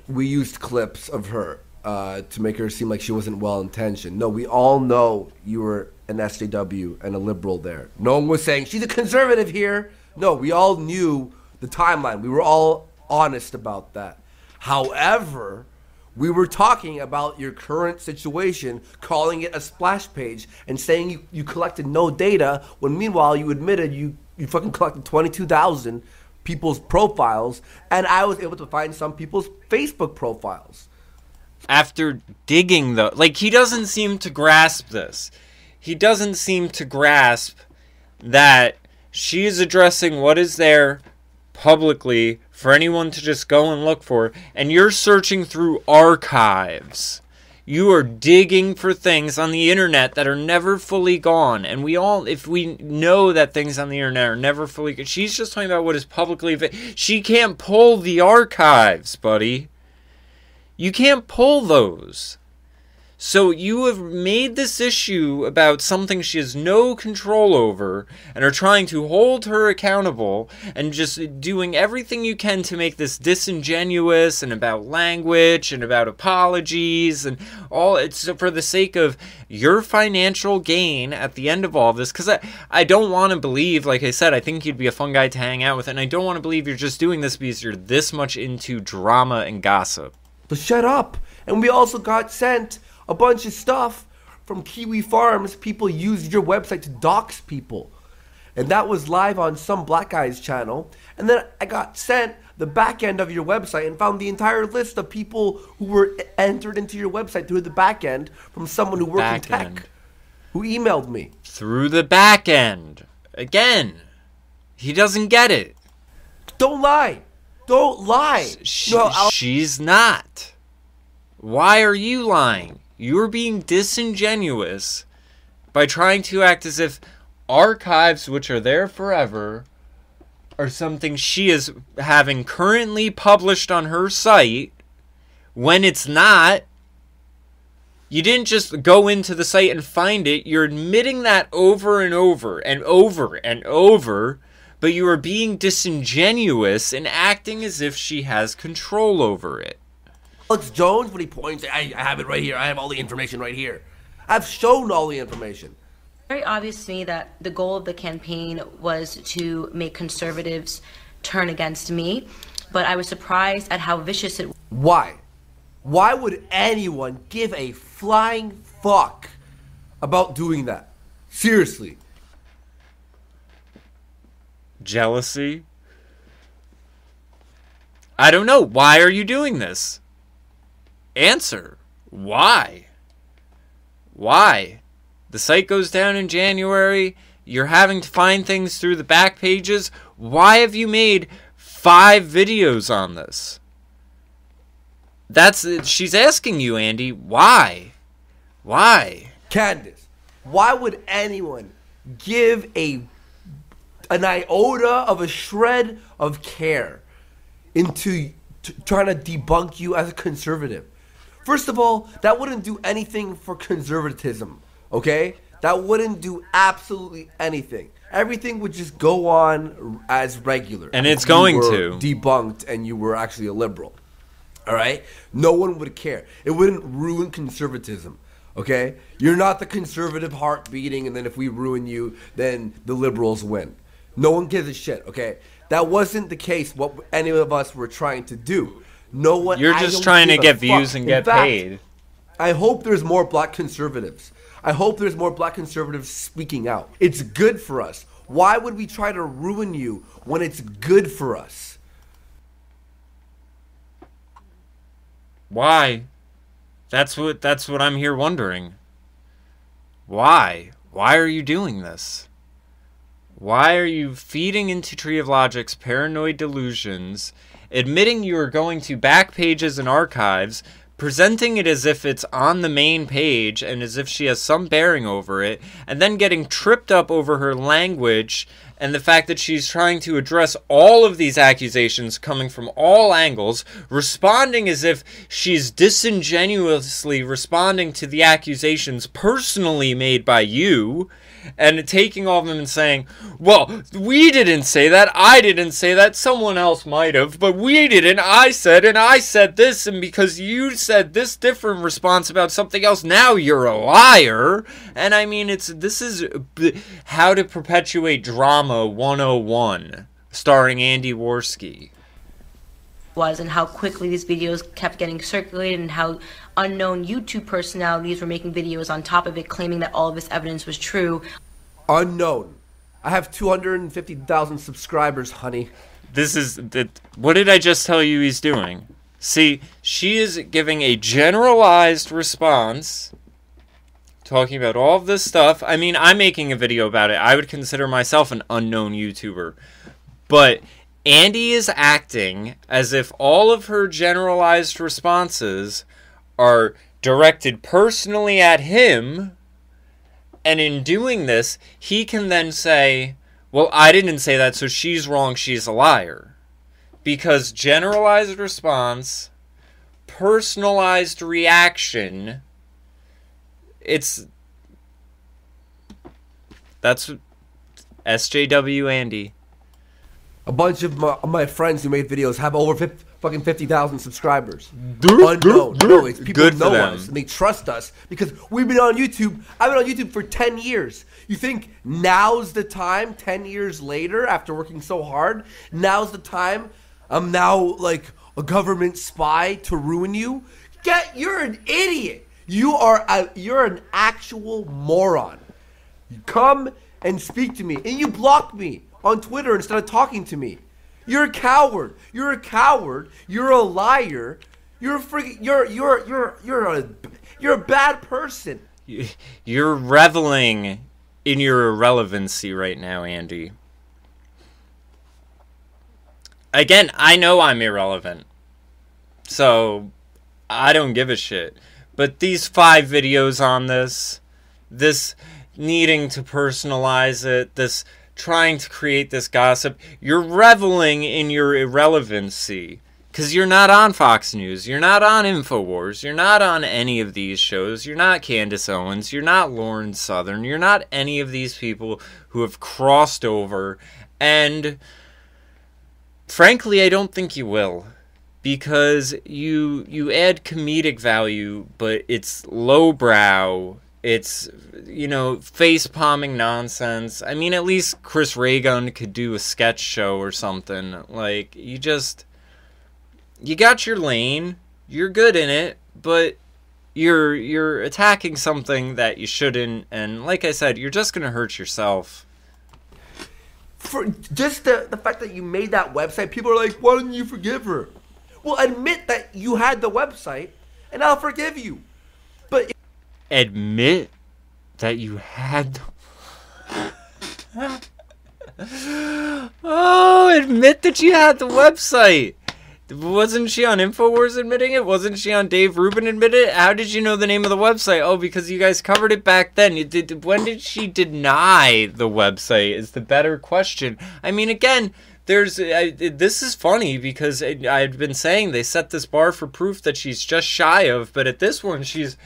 We used clips of her to make her seem like she wasn't well-intentioned. No, we all know you were an SJW and a liberal there. No one was saying, she's a conservative here. No, we all knew the timeline. We were all honest about that. However, we were talking about your current situation, calling it a splash page, and saying you collected no data, when meanwhile you admitted you fucking collected 22,000 people's profiles, and I was able to find some people's Facebook profiles. After digging, though, like, he doesn't seem to grasp this. He doesn't seem to grasp that she is addressing what is there publicly for anyone to just go and look for, and you're searching through archives. You are digging for things on the internet that are never fully gone, and we all, if we know that things on the internet are never fully gone, she's just talking about what is publicly, she can't pull the archives, buddy. You can't pull those. So you have made this issue about something she has no control over and are trying to hold her accountable and just doing everything you can to make this disingenuous and about language and about apologies and all. It's for the sake of your financial gain at the end of all of this. Because I don't want to believe, like I said, I think you'd be a fun guy to hang out with. And I don't want to believe you're just doing this because you're this much into drama and gossip. But shut up. And we also got sent a bunch of stuff from Kiwi Farms. People used your website to dox people. And that was live on some black guy's channel. And then I got sent the back end of your website and found the entire list of people who were entered into your website through the back end from someone who worked in tech, who emailed me. Through the back end. Again, he doesn't get it. Don't lie. Don't lie. She's not. Why are you lying? You're being disingenuous by trying to act as if archives, which are there forever, are something she is having currently published on her site, when it's not. You didn't just go into the site and find it. You're admitting that over and over and over and over, but you are being disingenuous and acting as if she has control over it. Alex Jones, when he points, I have it right here. I have all the information right here. I've shown all the information. Very obvious to me that the goal of the campaign was to make conservatives turn against me, but I was surprised at how vicious it was. Why? Why would anyone give a flying fuck about doing that? Seriously. Jealousy? I don't know. Why are you doing this? Answer. Why? Why? The site goes down in January. You're having to find things through the back pages. Why have you made 5 videos on this? She's asking you, Andy. Why? Why? Candice, why would anyone give an iota of a shred of care into trying to debunk you as a conservative? First of all, that wouldn't do anything for conservatism, okay? That wouldn't do absolutely anything. Everything would just go on as regular. And it's going to. Debunked and you were actually a liberal, all right? No one would care. It wouldn't ruin conservatism, okay? You're not the conservative heart beating, and then if we ruin you, then the liberals win. No one gives a shit, okay? That wasn't the case what any of us were trying to do. No one. You're just trying to get views and get paid. I hope there's more black conservatives. I hope there's more black conservatives speaking out. It's good for us. Why would we try to ruin you when it's good for us? Why? That's what I'm here wondering. Why? Why are you doing this? Why are you feeding into Tree of Logic's paranoid delusions, admitting you are going to back pages and archives, presenting it as if it's on the main page and as if she has some bearing over it, and then getting tripped up over her language and the fact that she's trying to address all of these accusations coming from all angles, responding as if she's disingenuously responding to the accusations personally made by you, and taking all of them and saying, well, we didn't say that, I didn't say that, someone else might have, but we didn't, I said this, and because you said this different response about something else, now you're a liar. And I mean, this is How to Perpetuate Drama 101, starring Andy Worski. And how quickly these videos kept getting circulated, and how unknown YouTube personalities were making videos on top of it, claiming that all of this evidence was true. Unknown. I have 250,000 subscribers, honey. What did I just tell you he's doing? See, she is giving a generalized response, talking about all of this stuff. I mean, I'm making a video about it. I would consider myself an unknown YouTuber. But Andy is acting as if all of her generalized responses are directed personally at him, and in doing this, he can then say, well, I didn't say that, so she's wrong, she's a liar. Because generalized response, personalized reaction, that's SJW Andy. A bunch of my friends who made videos have over 50,000 subscribers. Unknown. No, it's people know us and they trust us because we've been on YouTube. I've been on YouTube for 10 years. You think now's the time, 10 years later, after working so hard, now's the time I'm now like a government spy to ruin you? You're an idiot. You're an actual moron. You come and speak to me and you block me on Twitter instead of talking to me. You're a coward. You're a coward. You're a liar. You're a freaking. You're a bad person. You're reveling in your irrelevancy right now, Andy. again, I know I'm irrelevant. So, I don't give a shit. But these 5 videos on this needing to personalize it, this trying to create this gossip, you're reveling in your irrelevancy. Because you're not on Fox News, you're not on InfoWars, you're not on any of these shows, you're not Candice Owens, you're not Lauren Southern, you're not any of these people who have crossed over, and frankly, I don't think you will. Because you add comedic value, but it's lowbrow, it's, you know, face-palming nonsense. I mean, at least Chris Ray Gun could do a sketch show or something. Like, you got your lane, you're good in it, but you're attacking something that you shouldn't, and like I said, you're just gonna hurt yourself. For just the fact that you made that website, people are like, why didn't you forgive her? Well, admit that you had the website, and I'll forgive you. But admit that you had oh, admit that you had the website. Wasn't she on InfoWars admitting it? Wasn't she on Dave Rubin admitting it? How did you know the name of the website? Oh, because you guys covered it back then. When did she deny the website is the better question. I mean, again, this is funny because I've been saying they set this bar for proof that she's just shy of, but at this one, she's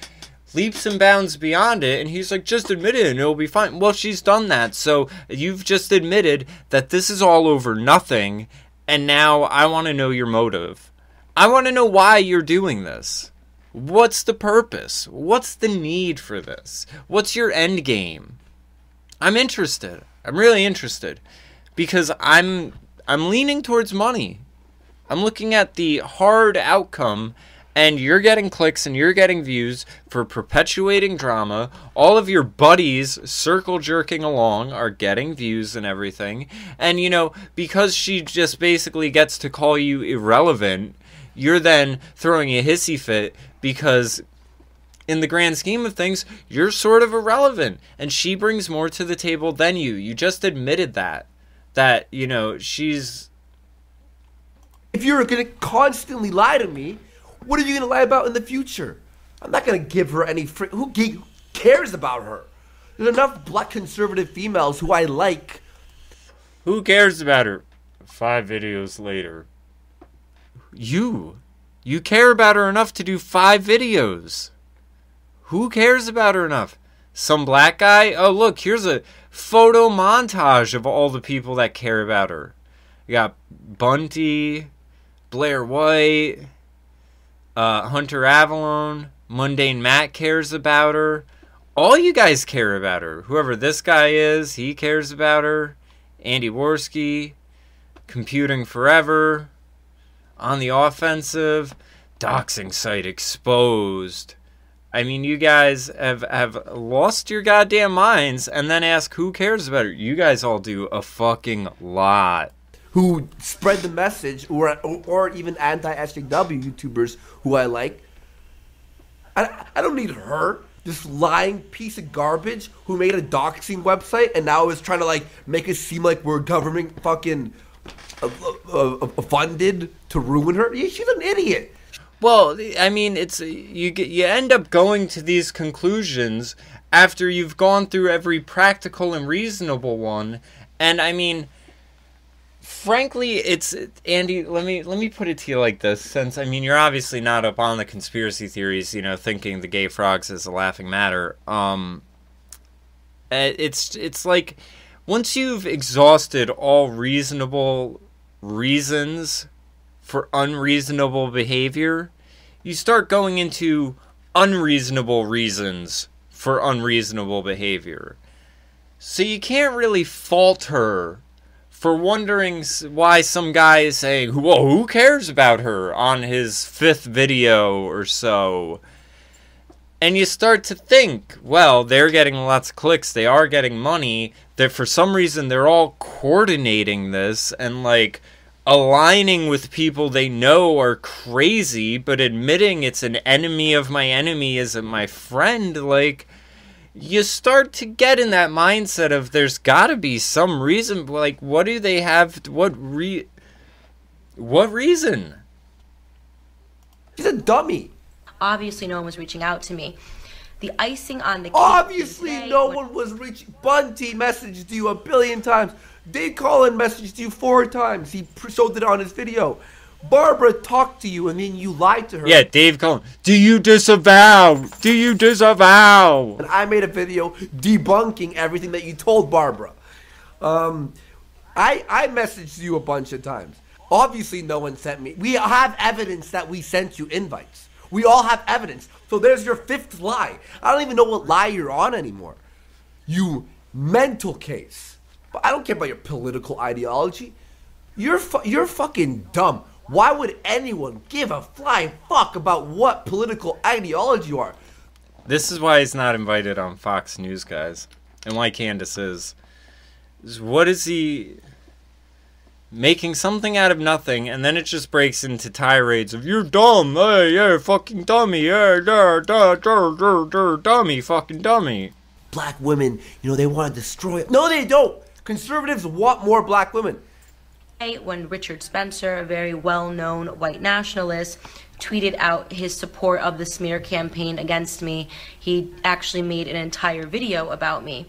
leaps and bounds beyond it, and he's like, just admit it and it'll be fine. Well, she's done that, so you've just admitted that this is all over nothing. And now I want to know your motive. I want to know why you're doing this. What's the purpose? What's the need for this? What's your end game? I'm interested. I'm really interested. Because I'm leaning towards money. I'm looking at the hard outcome, and you're getting clicks and you're getting views for perpetuating drama. All of your buddies circle jerking along are getting views and everything. And, you know, because she just basically gets to call you irrelevant, you're then throwing a hissy fit because in the grand scheme of things, you're sort of irrelevant. And she brings more to the table than you. You just admitted that. That, you know, she's... If you're going to constantly lie to me, what are you going to lie about in the future? I'm not going to give her any who cares about her? There's enough black conservative females who I like. Who cares about her? 5 videos later. You care about her enough to do 5 videos. Who cares about her enough? Some black guy? Oh, look, here's a photo montage of all the people that care about her. You got Bunty, Blair White... Hunter Avalon, Mundane Matt cares about her. All you guys care about her. Whoever this guy is, he cares about her. Andy Worski, Computing Forever, On the Offensive, Doxing Site Exposed. I mean, you guys have lost your goddamn minds and then ask who cares about her. You guys all do a fucking lot. Who spread the message, or even anti-SJW YouTubers who I like. I don't need her, this lying piece of garbage who made a doxing website and now is trying to like make it seem like we're government fucking funded to ruin her. She's an idiot. Well, I mean, it's you end up going to these conclusions after you've gone through every practical and reasonable one, and I mean. Frankly, it's Andy. Let me put it to you like this. Since I mean, you're obviously not up on the conspiracy theories, you know, thinking the gay frogs is a laughing matter. It's like once you've exhausted all reasonable reasons for unreasonable behavior, you start going into unreasonable reasons for unreasonable behavior. So you can't really fault her for wondering why some guy is saying, "Whoa, who cares about her?" on his 5th video or so. And you start to think, well, they're getting lots of clicks, they are getting money, that for some reason they're all coordinating this and like aligning with people they know are crazy, but admitting it's an enemy of my enemy isn't my friend, like... You start to get in that mindset of there's got to be some reason, like, what do they have, What reason? She's a dummy. Obviously, no one was reaching out to me. The icing on the cake. Obviously, no one was reaching. Bunty messaged you a billion times. Dave Collin messaged you 4 times. He showed it on his video. Barbara talked to you and then you lied to her. Yeah, Dave Collin. Do you disavow? Do you disavow? And I made a video debunking everything that you told Barbara. I messaged you a bunch of times. Obviously, no one sent me. We have evidence that we sent you invites. We all have evidence. So there's your 5th lie. I don't even know what lie you're on anymore. You mental case. But I don't care about your political ideology. You're fucking dumb. Why would anyone give a flying fuck about what political ideology you are? This is why he's not invited on Fox News, guys. And why Candice is. What is he... making something out of nothing, and then it just breaks into tirades of "you're dumb, hey, yeah, fucking dummy, yeah, dummy, fucking dummy." Black women, they want to destroy it. No, they don't. Conservatives want more black women. When Richard Spencer, a very well-known white nationalist, tweeted out his support of the smear campaign against me, he actually made an entire video about me.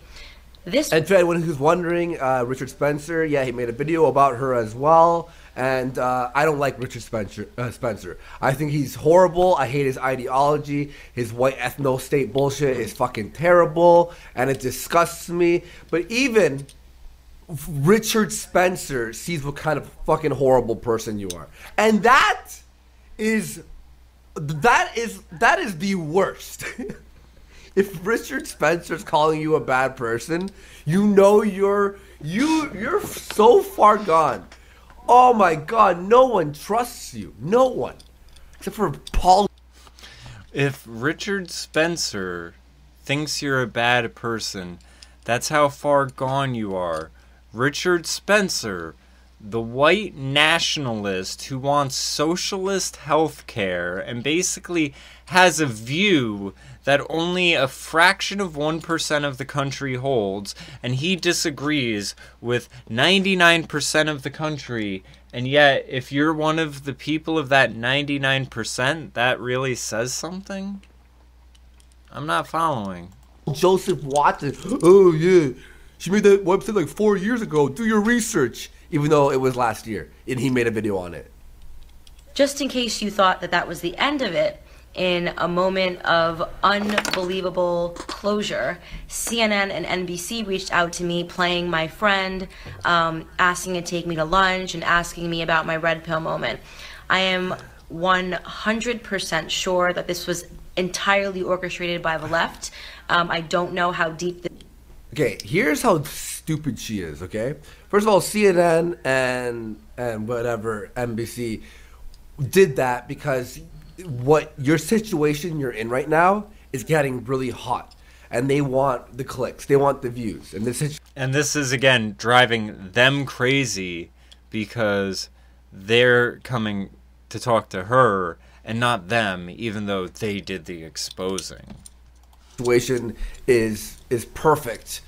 And for anyone who's wondering, Richard Spencer, yeah, he made a video about her as well. And I don't like Richard Spencer. I think he's horrible. I hate his ideology. His white ethno-state bullshit is fucking terrible, and it disgusts me. But even Richard Spencer sees what kind of fucking horrible person you are, and that is the worst. If Richard Spencer's calling you a bad person, you're so far gone. Oh my God, no one trusts you. No one. Except for Paul. If Richard Spencer thinks you're a bad person, that's how far gone you are. Richard Spencer, the white nationalist who wants socialist health care and basically has a view that only a fraction of 1% of the country holds, and he disagrees with 99% of the country, and yet if you're one of the people of that 99%, that really says something? I'm not following. Joseph Watson, oh yeah, she made that website like 4 years ago, do your research, even though it was last year, and he made a video on it. Just in case you thought that was the end of it, in a moment of unbelievable closure, CNN and NBC reached out to me, playing my friend, asking to take me to lunch and asking me about my red pill moment. I am 100% sure that this was entirely orchestrated by the left. I don't know how deep this... Okay, here's how stupid she is, okay? First of all, CNN and whatever, NBC, did that because what your situation you're in right now is getting really hot, and they want the clicks, they want the views, and this is again driving them crazy because they're coming to talk to her and not them, even though they did the exposing. Situation is perfect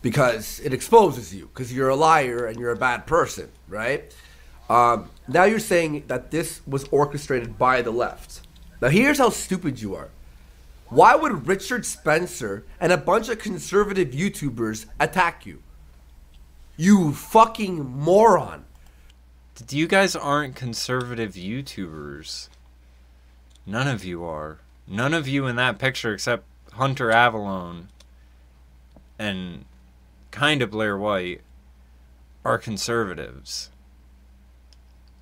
because it exposes you because you're a liar and you're a bad person, right? Now you're saying that this was orchestrated by the left. Now here's how stupid you are. Why would Richard Spencer and a bunch of conservative YouTubers attack you? You fucking moron. You guys aren't conservative YouTubers. None of you are. None of you in that picture except Hunter Avalone and kind of Blair White are conservatives.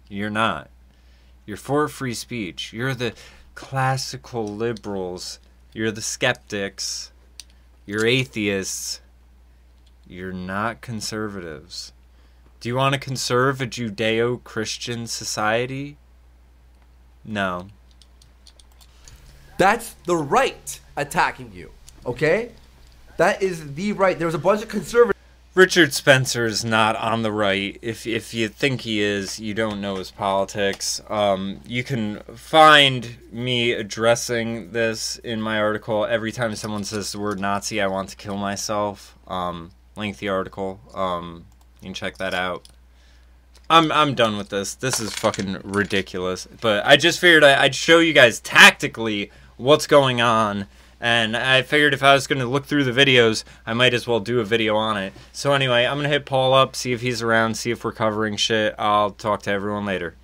You're not. You're for free speech. You're the classical liberals. You're the skeptics. You're atheists. You're not conservatives. Do you want to conserve a Judeo-Christian society? No. That's the right attacking you, okay? That is the right. There was a bunch of conservatives. Richard Spencer is not on the right. If you think he is, you don't know his politics. You can find me addressing this in my article. Every time someone says the word Nazi, I want to kill myself. Lengthy article. You can check that out. I'm done with this. This is fucking ridiculous. But I just figured I'd show you guys tactically what's going on. And I figured if I was going to look through the videos, I might as well do a video on it. So anyway, I'm going to hit Paul up, see if he's around, see if we're covering shit. I'll talk to everyone later.